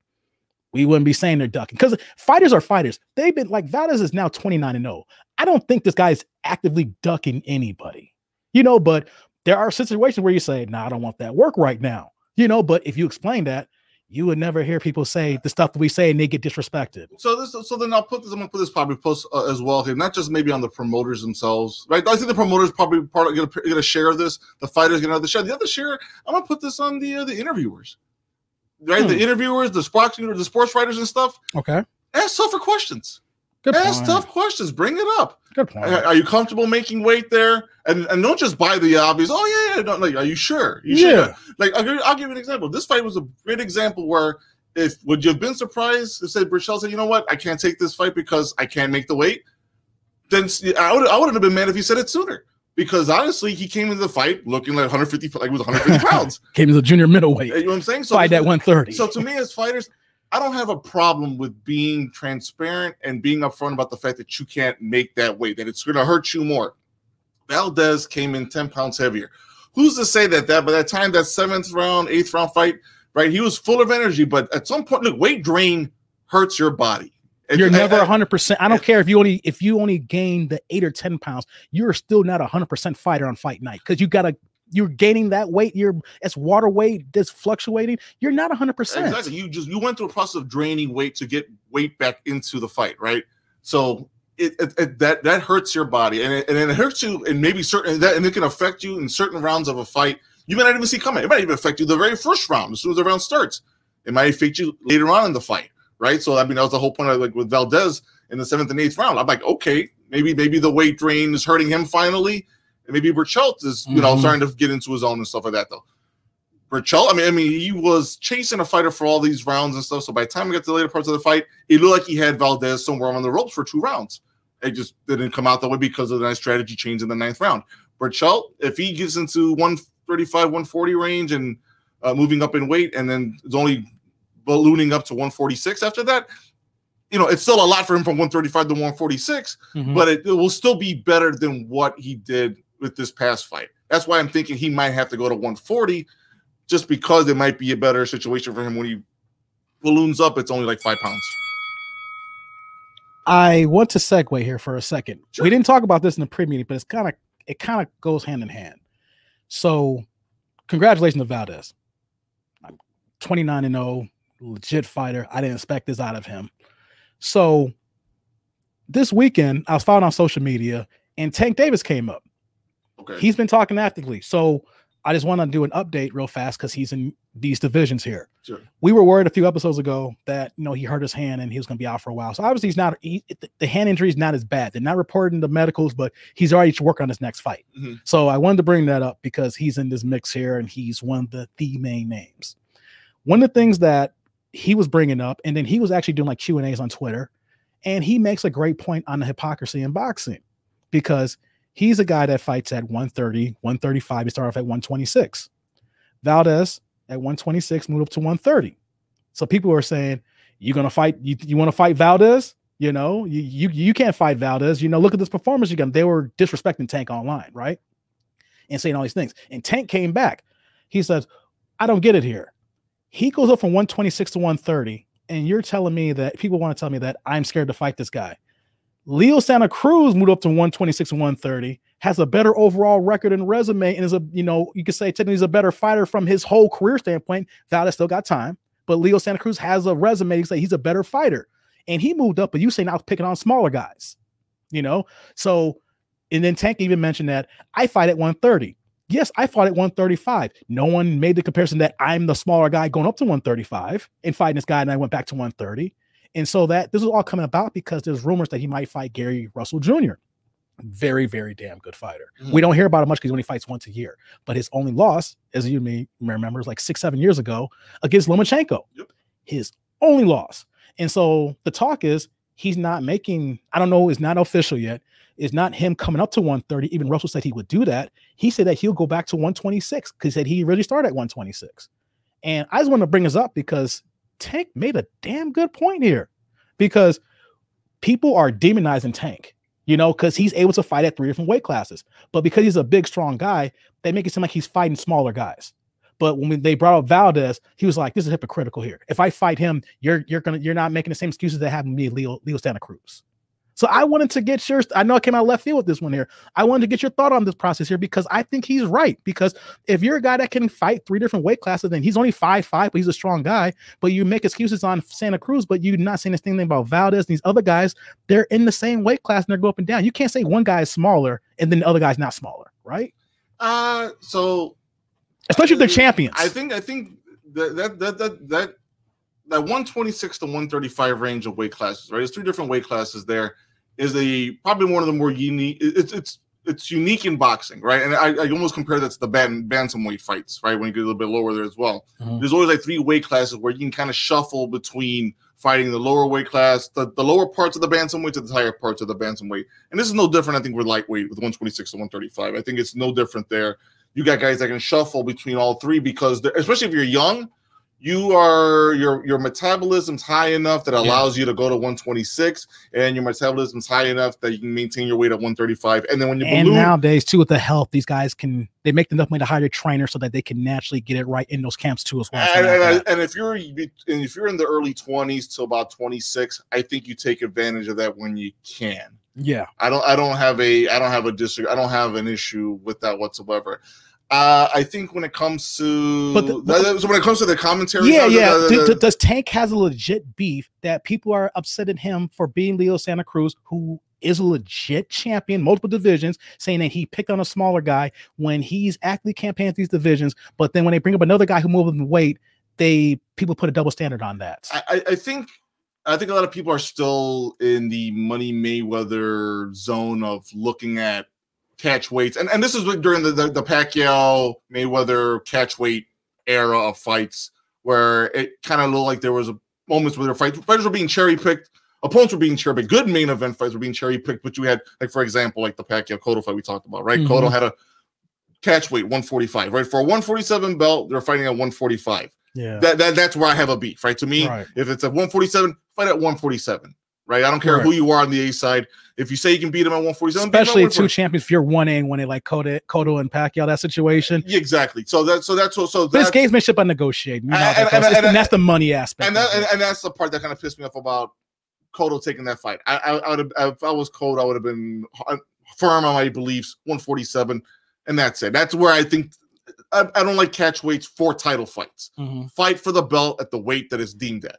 Speaker 1: we wouldn't be saying they're ducking. Because fighters are fighters. They've been like, Valdez is now 29-0. I don't think this guy is actively ducking anybody, you know, but there are situations where you say, nah, I don't want that work right now, you know, but if you explain that, you would never hear people say the stuff that we say and they get disrespected.
Speaker 2: So then I'm going to put this probably post as well here, not just maybe on the promoters themselves, right? I think the promoters probably get a share of this. The fighters get another share. The other share, I'm going to put this on the interviewers. Right, the interviewers, the sports writers and stuff.
Speaker 1: Okay,
Speaker 2: ask tougher questions. Tough questions. Bring it up.
Speaker 1: Good point.
Speaker 2: Are you comfortable making weight there? And don't just buy the obvious. Oh yeah. Don't, like, are you sure? Sure? Like I'll give you an example. This fight was a great example where would you have been surprised if Berchelt said, you know what, I can't take this fight because I can't make the weight. then I wouldn't have been mad if he said it sooner. Because honestly, he came into the fight looking like 150, like he was 150 pounds.
Speaker 1: Came as a junior middleweight.
Speaker 2: You know what I'm saying? So
Speaker 1: fight at 130.
Speaker 2: So to me, as fighters, I don't have a problem with being transparent and being upfront about the fact that you can't make that weight, that it's going to hurt you more. Valdez came in 10 pounds heavier. Who's to say that by that time, that 7th round, 8th round fight, right? He was full of energy, but at some point, look, weight drain hurts your body.
Speaker 1: You're never 100%. I don't care if you only gain the 8 or 10 pounds, you're still not 100% fighter on fight night because you're gaining that weight. It's water weight that's fluctuating. You're not 100%.
Speaker 2: Exactly. You went through a process of draining weight to get weight back into the fight, right? So that hurts your body, and it hurts you, and maybe and it can affect you in certain rounds of a fight. You might not even see coming. It might even affect you the very first round as soon as the round starts. It might affect you later on in the fight. Right, so I mean that was the whole point of like with Valdez in the 7th and 8th round. I'm like, okay, maybe the weight drain is hurting him finally, and maybe Berchelt is starting to get into his own and stuff like that. Though Berchelt, I mean, he was chasing a fighter for all these rounds and stuff. So by the time we got to the later parts of the fight, it looked like he had Valdez somewhere on the ropes for 2 rounds. It just didn't come out that way because of the nice strategy change in the 9th round. Berchelt, if he gets into 135, 140 range and moving up in weight, and then it's only ballooning up to 146 after that, it's still a lot for him from 135 to 146, but it will still be better than what he did with this past fight. That's why I'm thinking he might have to go to 140 just because it might be a better situation for him when he balloons up. It's only like 5 pounds.
Speaker 1: I want to segue here for a second. Sure. We didn't talk about this in the pre-meeting, but it kind of goes hand in hand. So congratulations to Valdez. I'm 29-0. Legit fighter. I didn't expect this out of him. So this weekend, I was following on social media, and Tank Davis came up.
Speaker 2: Okay.
Speaker 1: He's been talking actively. So I just want to do an update real fast because he's in these divisions here.
Speaker 2: Sure.
Speaker 1: We were worried a few episodes ago that he hurt his hand and he was going to be out for a while. So obviously the hand injury is not as bad. They're not reporting the medicals, but he's already working on his next fight. So I wanted to bring that up because he's in this mix here and he's one of the main names. One of the things that he was bringing up, and then he was actually doing like Q&As on Twitter, and he makes a great point on the hypocrisy in boxing because he's a guy that fights at 130, 135. He started off at 126. Valdez at 126 moved up to 130. So people were saying, "You're gonna fight? You want to fight Valdez? You can't fight Valdez. Look at this performance you got." They were disrespecting Tank online, right, and saying all these things. And Tank came back. He says, "I don't get it here." He goes up from 126 to 130, and you're telling me that people want to tell me that I'm scared to fight this guy. Leo Santa Cruz moved up to 126 and 130, has a better overall record and resume, and is you could say technically he's a better fighter from his whole career standpoint. Valdez still got time, but Leo Santa Cruz has a resume. You say he's a better fighter, and he moved up, but you say now picking on smaller guys, So, and then Tank even mentioned that I fight at 130. Yes, I fought at 135. No one made the comparison that I'm the smaller guy going up to 135 and fighting this guy, and I went back to 130. And so that this is all coming about because there's rumors that he might fight Gary Russell Jr. Very, very damn good fighter. We don't hear about it much because he only fights once a year. But his only loss, as you may remember, is like 6-7 years ago against Lomachenko. Yep. His only loss. And so the talk is he's not making, I don't know, it's not official yet. It's not him coming up to 130. Even Russell said he would do that. He said that he'll go back to 126 because he said he really started at 126. And I just want to bring this up because Tank made a damn good point here because people are demonizing Tank, because he's able to fight at 3 different weight classes. But because he's a big, strong guy, they make it seem like he's fighting smaller guys. But when they brought up Valdez, he was like, "This is hypocritical here. If I fight him, you're not making the same excuses that happened to me, Leo Santa Cruz." So I wanted to get I know I came out left field with this one here. I wanted to get your thought on this process here because I think he's right. Because if you're a guy that can fight 3 different weight classes, then he's only 5'5", but he's a strong guy. But you make excuses on Santa Cruz, but you're not saying this thing about Valdez and these other guys. They're in the same weight class and they go up and down. You can't say one guy is smaller and then the other guy's not smaller, right?
Speaker 2: So
Speaker 1: especially if they're champions.
Speaker 2: I think that 126 to 135 range of weight classes, right? There's 3 different weight classes there. Is probably one of the more unique. It's unique in boxing, right? And I almost compare that to the bantamweight fights, right? When you get a little bit lower there as well. There's always like 3 weight classes where you can kind of shuffle between fighting the lower weight class, the lower parts of the bantamweight to the higher parts of the bantamweight. And this is no different, I think, with lightweight, with 126 to 135. I think it's no different there. You got guys that can shuffle between all three because, especially if you're young, your metabolism's high enough that allows you to go to 126, and your metabolism's high enough that you can maintain your weight at 135. And then when you balloon,
Speaker 1: nowadays too, with the health, these guys they make enough money to hire a trainer so that they can naturally get it right in those camps too as well.
Speaker 2: And if you're in the early 20s to about 26, I think you take advantage of that when you can.
Speaker 1: Yeah,
Speaker 2: I don't have an issue with that whatsoever. I think when it comes to the commentary,
Speaker 1: does Tank has a legit beef that people are upset at him for beating Leo Santa Cruz, who is a legit champion, multiple divisions, saying that he picked on a smaller guy when he's actively campaigning these divisions, but then when they bring up another guy who moves in weight, people put a double standard on that.
Speaker 2: I think a lot of people are still in the Money Mayweather zone of looking at catch weights, and this is during the Pacquiao Mayweather catch weight era of fights, where it kind of looked like there was moments where fighters were being cherry picked, opponents were being cherry picked, good main event fights were being cherry picked, but you had, like, for example, like the Pacquiao Cotto fight we talked about, right? Cotto had a catch weight 145, right? For a 147 belt, they're fighting at 145.
Speaker 1: Yeah,
Speaker 2: that's where I have a beef, right? To me, if it's at 147, fight at 147. Right, I don't care who you are on the A side. If you say you can beat him at 147,
Speaker 1: especially two champions, if you're 1A and 1A like Cotto and Pacquiao, that situation.
Speaker 2: Exactly. So that's
Speaker 1: this gamesmanship on negotiating, and that's the money aspect.
Speaker 2: And that's the part that kind of pissed me off about Cotto taking that fight. I would have, if I was Cotto, I would have been firm on my beliefs, 147, and that's it. That's where I think I don't like catch weights for title fights. Fight for the belt at the weight that is deemed at.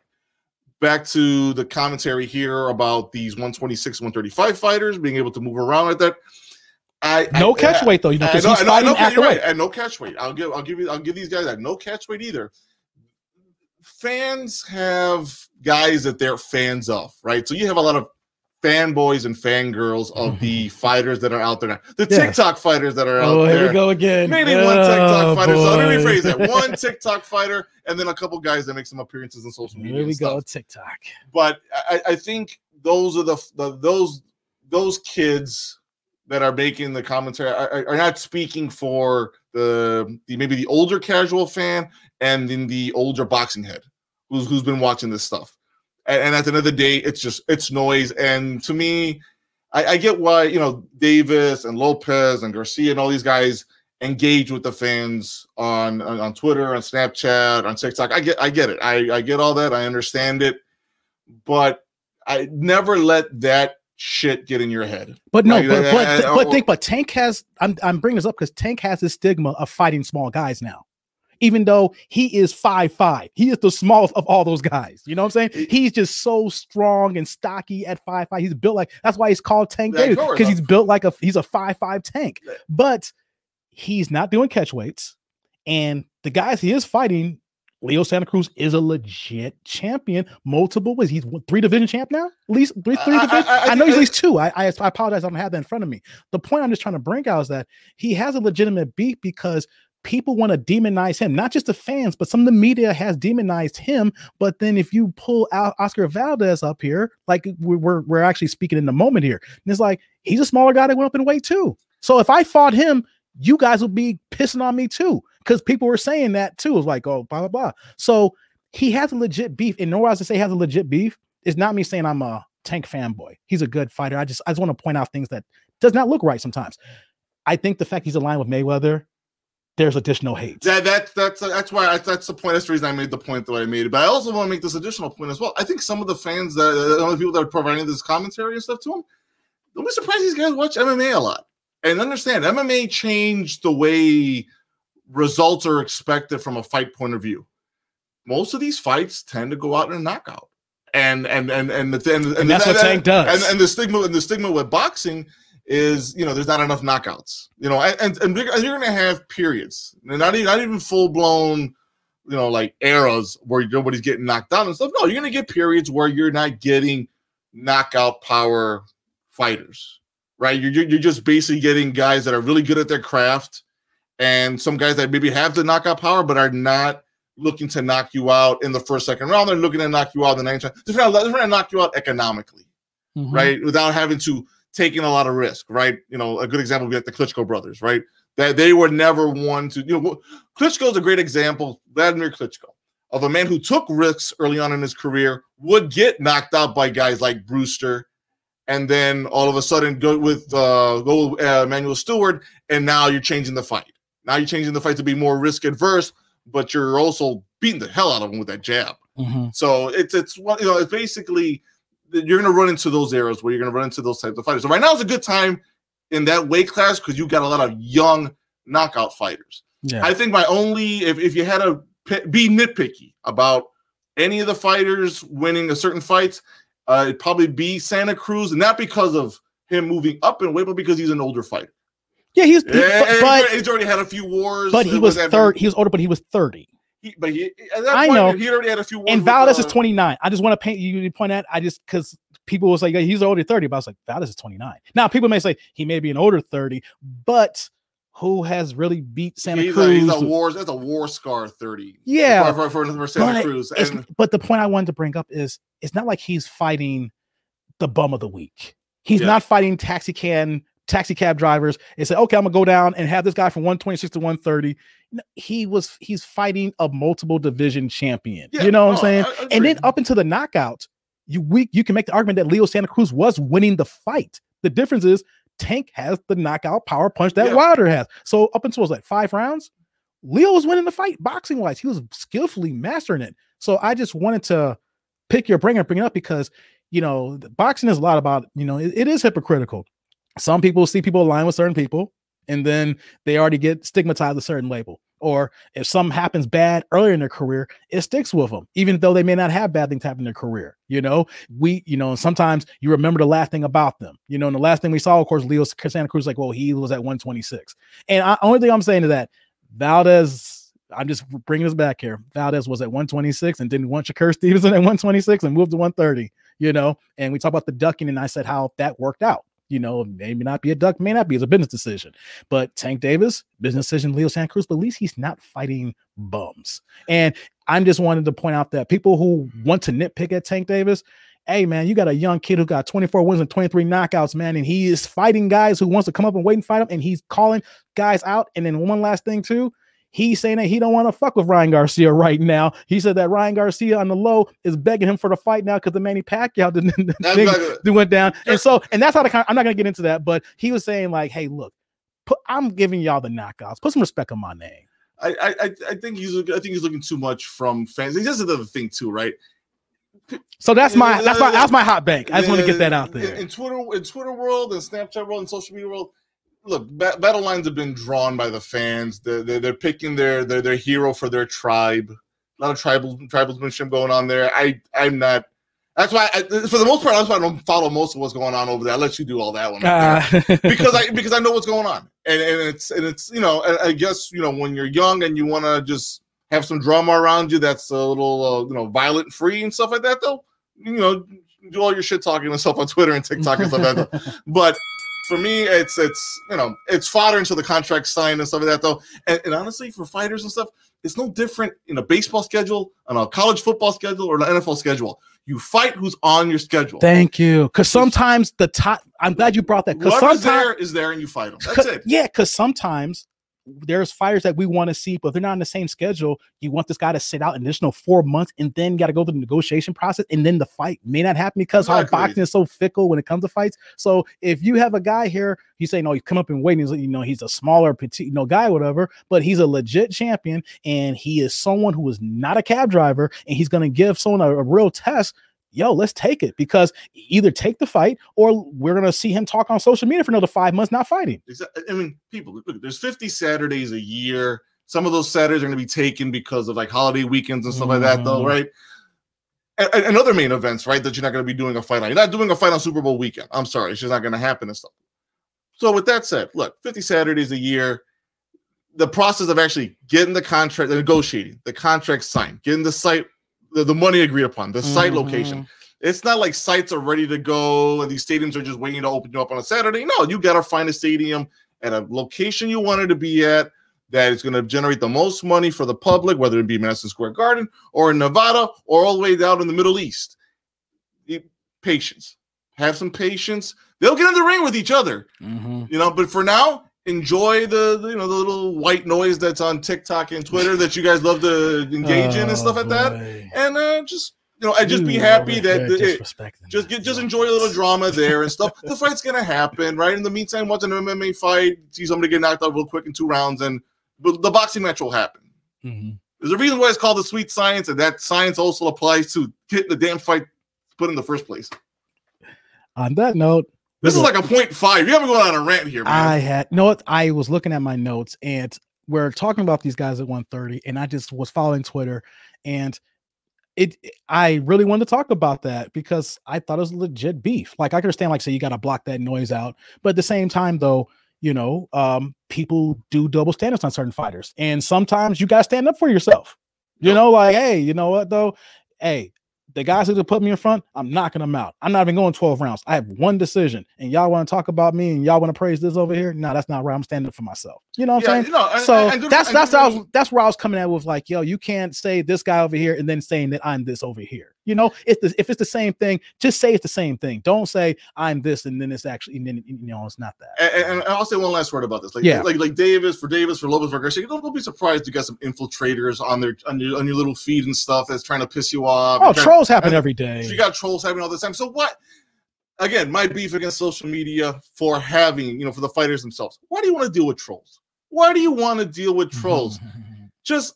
Speaker 2: Back to the commentary here about these 126, 135 fighters being able to move around like that.
Speaker 1: No catch weight though, because he's fighting at the weight.
Speaker 2: And no catch weight. I'll give these guys that no catch weight either. Fans have guys that they're fans of, right? So you have a lot of fanboys and fangirls of the fighters that are out there now. The TikTok fighters that are out there.
Speaker 1: Here we go again.
Speaker 2: Maybe one TikTok fighter. So let me rephrase that. One TikTok fighter, and then a couple guys that make some appearances on social media.
Speaker 1: Here we go, TikTok.
Speaker 2: But I think those are those kids that are making the commentary are not speaking for maybe the older casual fan and then the older boxing head who's been watching this stuff. And at the end of the day, it's noise. And to me, I get why, Davis and Lopez and Garcia and all these guys engage with the fans on Twitter, on Snapchat, on TikTok. I get it. I get all that. I understand it. But I never let that shit get in your head.
Speaker 1: But no, but Tank has, I'm bringing this up because Tank has this stigma of fighting small guys now. Even though he is 5'5", he is the smallest of all those guys. You know what I'm saying? He's just so strong and stocky at 5'5". He's built that's why he's called Tank Davis, because he's built he's a 5'5" tank. But he's not doing catch weights, and the guys he is fighting, Leo Santa Cruz is a legit champion, multiple ways. He's 3-division champ now, at least three divisions. I know he's at least 2. I apologize, I don't have that in front of me. The point I'm just trying to bring out is that he has a legitimate beef because people want to demonize him, not just the fans, but some of the media has demonized him. But then if you pull out Oscar Valdez up here, like we're actually speaking in the moment here, and it's like he's a smaller guy that went up in weight too. So if I fought him, you guys would be pissing on me too, because people were saying that too. It was like, oh, blah blah blah. So he has a legit beef, and nowhere else to say he has a legit beef. It's not me saying I'm a Tank fanboy. He's a good fighter. I just want to point out things that does not look right sometimes. I think the fact he's aligned with Mayweather, there's additional hate.
Speaker 2: That's why that's the point. That's the reason I made the point that I made. But I also want to make this additional point as well. I think some of the fans the only people that are providing this commentary and stuff to them, don't be surprised these guys watch MMA a lot and understand MMA changed the way results are expected from a fight point of view. Most of these fights tend to go out in a knockout, and
Speaker 1: that's what Tank does.
Speaker 2: And the stigma with boxing is, there's not enough knockouts, and you're going to have periods, and not even full blown, like eras where nobody's getting knocked out and stuff. No, you're going to get periods where you're not getting knockout power fighters, right? You're just basically getting guys that are really good at their craft, and some guys that maybe have the knockout power but are not looking to knock you out in the first, second round. They're looking to knock you out in the ninth round. They're trying to knock you out economically, right? Without having to taking a lot of risk, right? You know, a good example would be like the Klitschko brothers, right? That they were never one to, you know, Klitschko is a great example, Vladimir Klitschko, of a man who took risks early on in his career, would get knocked out by guys like Brewster, and then all of a sudden go with Emanuel Stewart, and now you're changing the fight. Now you're changing the fight to be more risk adverse, but you're also beating the hell out of him with that jab. So it's you know, it's basically you're going to run into those eras where you're going to run into those types of fighters. So right now is a good time in that weight class because you've got a lot of young knockout fighters. I think my only, if you had to be nitpicky about any of the fighters winning a certain fight, it'd probably be Santa Cruz, and not because of him moving up in weight, but because he's an older fighter.
Speaker 1: Yeah, he's
Speaker 2: already had a few wars.
Speaker 1: But he was 30. He was older, but he was 30.
Speaker 2: I know he'd already had a few wars.
Speaker 1: And Valdez is 29. I just want to point that. I just because people will say he's older 30, but I was like, Valdez is 29. Now people may say he may be an older 30, but who has really beat Santa Cruz?
Speaker 2: That's a war scar 30.
Speaker 1: Yeah,
Speaker 2: for Santa Cruz.
Speaker 1: But the point I wanted to bring up is it's not like he's fighting the bum of the week. He's not fighting taxi cab drivers and say, okay, I'm gonna go down and have this guy from 126 to 130. He's fighting a multiple division champion. You know what I'm saying? And then up into the knockout, you can make the argument that Leo Santa Cruz was winning the fight. The difference is Tank has the knockout power punch that Wilder has. So up until like 5 rounds, Leo was winning the fight boxing wise. He was skillfully mastering it. So I just wanted to pick your brain and bring it up because, you know, boxing is a lot about, you know, it is hypocritical. Some people see people align with certain people, and then they already get stigmatized with a certain label. Or if something happens bad earlier in their career, it sticks with them, even though they may not have bad things happen in their career. You know, sometimes you remember the last thing about them. You know, and the last thing we saw, of course, Leo Santa Cruz, like, well, he was at 126. And only thing I'm saying to that, Valdez, I'm just bringing this back here. Valdez was at 126 and didn't want Shakur Stevenson at 126 and moved to 130, you know, and we talk about the ducking, and I said how that worked out. You know, maybe not be a duck, may not be. It's a business decision. But Tank Davis, business decision, Leo Santa Cruz, but at least he's not fighting bums. And I'm just wanted to point out that people who want to nitpick at Tank Davis, hey, man, you got a young kid who got 24 wins and 23 knockouts, man, and he is fighting guys who wants to come up and wait and fight him, and he's calling guys out. And then one last thing, too. He's saying that he don't want to fuck with Ryan Garcia right now. He said that Ryan Garcia on the low is begging him for the fight now because the Manny Pacquiao went down. And that's how I'm not going to get into that, but he was saying like, hey, look, I'm giving y'all the knockouts. Put some respect on my name.
Speaker 2: I think he's looking too much from fans. That's another thing too, right?
Speaker 1: So that's my hot bank. I just want to get that out there.
Speaker 2: In Twitter world and Snapchat world and social media world, look, battle lines have been drawn by the fans. They're picking their hero for their tribe. A lot of tribalism going on there. I'm not. That's why, for the most part, that's why I don't follow most of what's going on over there. I let you do all that one because I know what's going on, and it's you know, I guess, you know, when you're young and you want to just have some drama around you that's a little you know, violent free and stuff like that, though, you know, do all your shit talking and stuff on Twitter and TikTok and stuff like that. But for me, it's you know, it's fodder until the contract's signed and stuff like that, though. And honestly, for fighters and stuff, it's no different in a baseball schedule, on a college football schedule, or an NFL schedule. You fight who's on your schedule.
Speaker 1: Thank you. Because sometimes I'm glad you brought that. Because
Speaker 2: sometimes is there and you fight them. That's it.
Speaker 1: Yeah, because sometimes there's fighters that we want to see, but they're not on the same schedule. You want this guy to sit out an additional 4 months, and then you got to go through the negotiation process, and then the fight may not happen because how boxing is so fickle when it comes to fights. So if you have a guy here, you say, no, he's come up and waiting, you know, he's a smaller, petite, you know, guy, whatever, but he's a legit champion, and he is someone who is not a cab driver, and he's going to give someone a real test. Yo, let's take it, because either take the fight or we're going to see him talk on social media for another 5 months not fighting.
Speaker 2: I mean, people, look, there's 50 Saturdays a year. Some of those Saturdays are going to be taken because of like holiday weekends and stuff like that, though, right? And other main events, right, that you're not going to be doing a fight on. You're not doing a fight on Super Bowl weekend. I'm sorry. It's just not going to happen and stuff. So with that said, look, 50 Saturdays a year, the process of actually getting the contract, negotiating, the contract signed, getting the site, the money agreed upon, the site location. It's not like sites are ready to go and these stadiums are just waiting to open you up on a Saturday. No, you got to find a stadium at a location you wanted to be at. that is going to generate the most money for the public, whether it be Madison Square Garden or in Nevada or all the way down in the Middle East. Patience. Have some patience. They'll get in the ring with each other, but for now, enjoy the little white noise that's on TikTok and Twitter that you guys love to engage in and stuff like that. And just be happy that just enjoy a little drama there and stuff. The fight's gonna happen, right? In the meantime, watch an MMA fight, see somebody get knocked out real quick in 2 rounds, and the boxing match will happen. There's a reason why it's called the sweet science, and that science also applies to getting the damn fight put in the first place.
Speaker 1: On that note,
Speaker 2: this is like a 0.5. You haven't gone on a rant here, man.
Speaker 1: I was looking at my notes, and we're talking about these guys at 130, and I just was following Twitter, and I really wanted to talk about that because I thought it was legit beef. Like, I understand, like, say you got to block that noise out, but at the same time, though, people do double standards on certain fighters, and sometimes you got to stand up for yourself. Like, hey, you know what though? Hey, the guys who put me in front, I'm knocking them out. I'm not even going 12 rounds. I have one decision, and y'all want to talk about me and y'all want to praise this over here? No, that's not right. I'm standing up for myself. You know what I'm saying? That's where I was coming at with, like, yo, you can't say this guy over here and then saying that I'm this over here. If it's the same thing, just say it's the same thing. Don't say I'm this and then it's actually, and then it's not that.
Speaker 2: And I'll say one last word about this. Like Davis, for Lopez, for Garcia, don't be surprised you got some infiltrators on your little feed and stuff that's trying to piss you off.
Speaker 1: Oh, trolls happen every day.
Speaker 2: You got trolls happening all the time. So what? Again, my beef against social media for having, for the fighters themselves. Why do you want to deal with trolls? Why do you want to deal with trolls? Just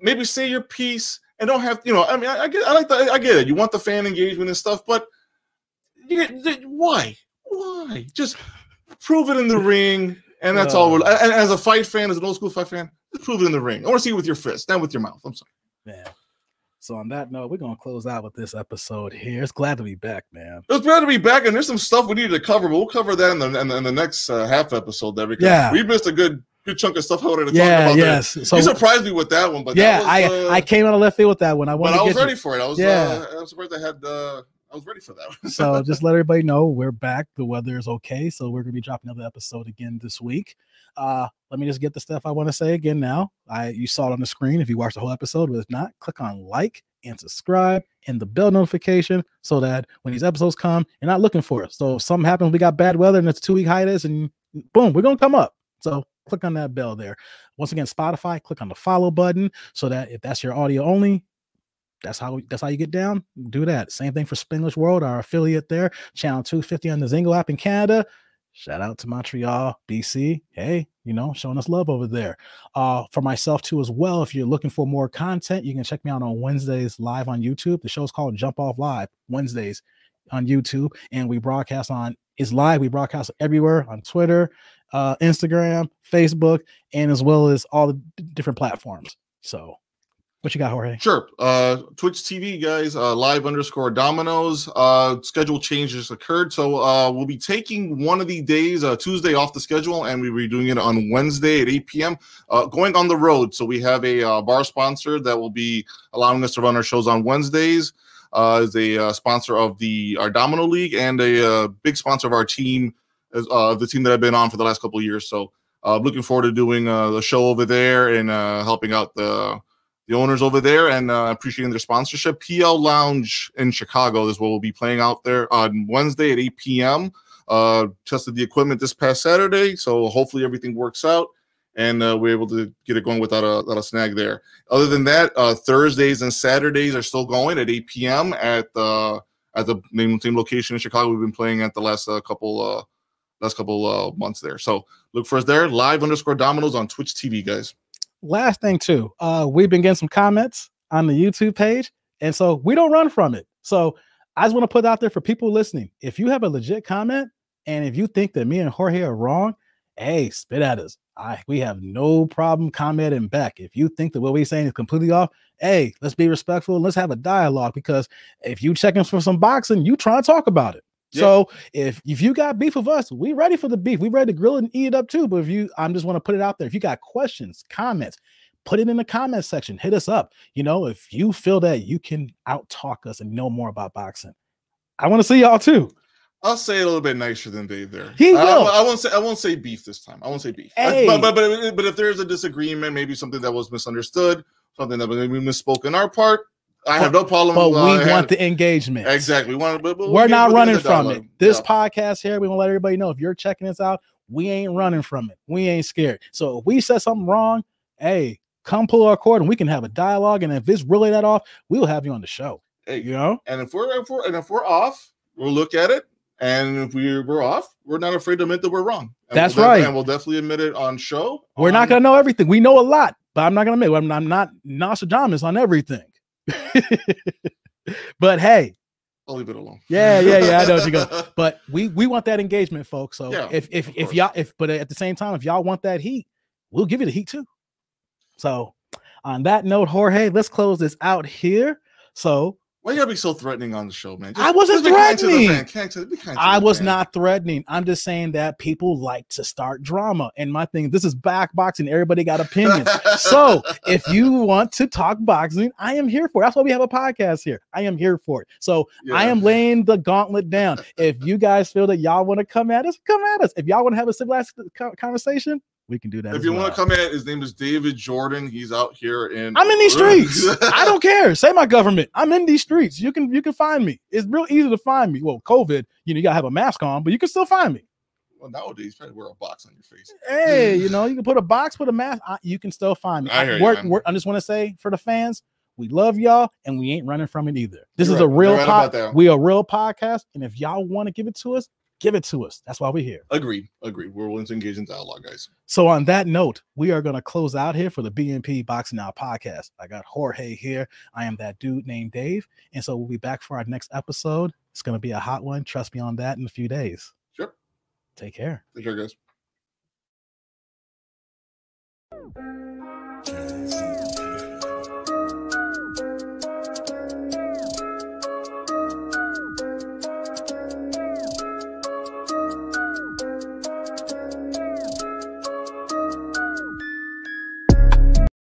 Speaker 2: maybe say your piece. And don't have, I get it. You want the fan engagement and stuff, but why? Just prove it in the ring, and that's all. And as a fight fan, as an old school fight fan, just prove it in the ring. I want to see it with your fist, not with your mouth. I'm sorry.
Speaker 1: Man. So on that note, we're going to close out with this episode here. It's glad to be back, man.
Speaker 2: It's glad to be back, and there's some stuff we need to cover, but we'll cover that in the next half episode there, because we missed a good chunk of stuff I wanted to talk about.
Speaker 1: Yes.
Speaker 2: There.
Speaker 1: So
Speaker 2: you surprised me with that one, but
Speaker 1: I came out of left field with that one. I
Speaker 2: was ready for it. I was surprised I was ready for that one.
Speaker 1: So just let everybody know we're back. The weather is okay, so we're gonna be dropping another episode again this week. Let me just get the stuff I want to say again now. You saw it on the screen if you watched the whole episode, but if not, click on like and subscribe and the bell notification so that when these episodes come, you're not looking for it. So if something happens, we got bad weather and it's a 2-week hiatus, and boom, we're gonna come up. So click on that bell there. Once again, Spotify, click on the follow button so that if that's your audio only, that's how you get down. Do that. Same thing for Spanglish World, our affiliate there, channel 250 on the Zingo app in Canada. Shout out to Montreal, BC. Hey, showing us love over there. For myself too as well, if you're looking for more content, you can check me out on Wednesdays live on YouTube. The show's called Jump Off Live, Wednesdays on YouTube, and we broadcast it's live. We broadcast everywhere on Twitter, Instagram, Facebook, and as well as all the different platforms. So what you got, Jorge?
Speaker 2: Sure. Twitch TV, guys, live_dominoes. Schedule changes occurred. So we'll be taking one of the days, Tuesday, off the schedule, and we'll be doing it on Wednesday at 8 p.m. Going on the road. So we have a bar sponsor that will be allowing us to run our shows on Wednesdays. Is a sponsor of our Domino League and a big sponsor of our team, the team that I've been on for the last couple of years. So looking forward to doing the show over there and helping out the owners over there and appreciating their sponsorship. PL Lounge in Chicago is what we'll be playing out there on Wednesday at 8 p.m. Tested the equipment this past Saturday, so hopefully everything works out and we're able to get it going without a snag there. Other than that, Thursdays and Saturdays are still going at 8 p.m. at the same location in Chicago we've been playing at the last couple months there. So look for us there, live_dominoes on Twitch TV, guys.
Speaker 1: Last thing too, we've been getting some comments on the YouTube page, and so we don't run from it. So I just want to put out there for people listening, if you have a legit comment and if you think that me and Jorge are wrong, hey, spit at us. We have no problem commenting back. If you think that what we're saying is completely off, hey, let's be respectful and let's have a dialogue, because if you checking for some boxing, you try to talk about it. Yeah. So if you got beef with us, we ready for the beef. We ready to grill it and eat it up too. But I'm just want to put it out there. If you got questions, comments, put it in the comment section. Hit us up. If you feel that you can out talk us and know more about boxing, I want to see y'all too.
Speaker 2: I'll say it a little bit nicer than Dave there.
Speaker 1: He will.
Speaker 2: I won't say beef this time. I won't say beef.
Speaker 1: Hey.
Speaker 2: But if there's a disagreement, maybe something that was misunderstood, something that maybe misspoke on our part, I have no problem.
Speaker 1: But we want the engagement.
Speaker 2: Exactly.
Speaker 1: We're not running from it. This podcast here, we want to let everybody know if you're checking us out, we ain't running from it. We ain't scared. So if we said something wrong, hey, come pull our cord and we can have a dialogue. And if it's really that off, we'll have you on the show.
Speaker 2: Hey,
Speaker 1: you know.
Speaker 2: And if we're off, we'll look at it. And if we're off, we're not afraid to admit that we're wrong. And
Speaker 1: that's right.
Speaker 2: And we'll definitely admit it on show.
Speaker 1: We're not gonna know everything. We know a lot, but I'm not gonna admit I'm not Nostradamus on everything. But hey,
Speaker 2: I'll leave it alone.
Speaker 1: Yeah. I know what you go. But we want that engagement, folks. So
Speaker 2: yeah,
Speaker 1: if y'all but at the same time, if y'all want that heat, we'll give you the heat too. So on that note, Jorge, let's close this out here. So
Speaker 2: why you gotta be so threatening on the show, man?
Speaker 1: I wasn't threatening. I was
Speaker 2: fan.
Speaker 1: Not threatening. I'm just saying that people like to start drama. And my thing, this is back boxing. Everybody got opinions. So if you want to talk boxing, I am here for it. That's why we have a podcast here. I am here for it. So I am laying the gauntlet down. If you guys feel that y'all want to come at us, come at us. If y'all want to have a civilized conversation, we can do that.
Speaker 2: If you want to come in, his name is David Jordan. He's out here
Speaker 1: I'm in these streets. I don't care. Say my government. I'm in these streets. You can find me. It's real easy to find me. Well, COVID, you gotta have a mask on, but you can still find me.
Speaker 2: Well, nowadays, you probably wear a box on your face.
Speaker 1: Hey, you can put a box, put a mask. You can still find me. I just want to say for the fans, we love y'all, and we ain't running from it either. This is a real podcast. We a real podcast, and if y'all want to give it to us, give it to us. That's why we're here.
Speaker 2: Agreed. We're willing to engage in dialogue, guys.
Speaker 1: So on that note, we are going to close out here for the BNP Boxing Now podcast. I got Jorge here. I am that dude named Dave. And so we'll be back for our next episode. It's going to be a hot one. Trust me on that in a few days.
Speaker 2: Sure.
Speaker 1: Take care.
Speaker 2: Take care, guys.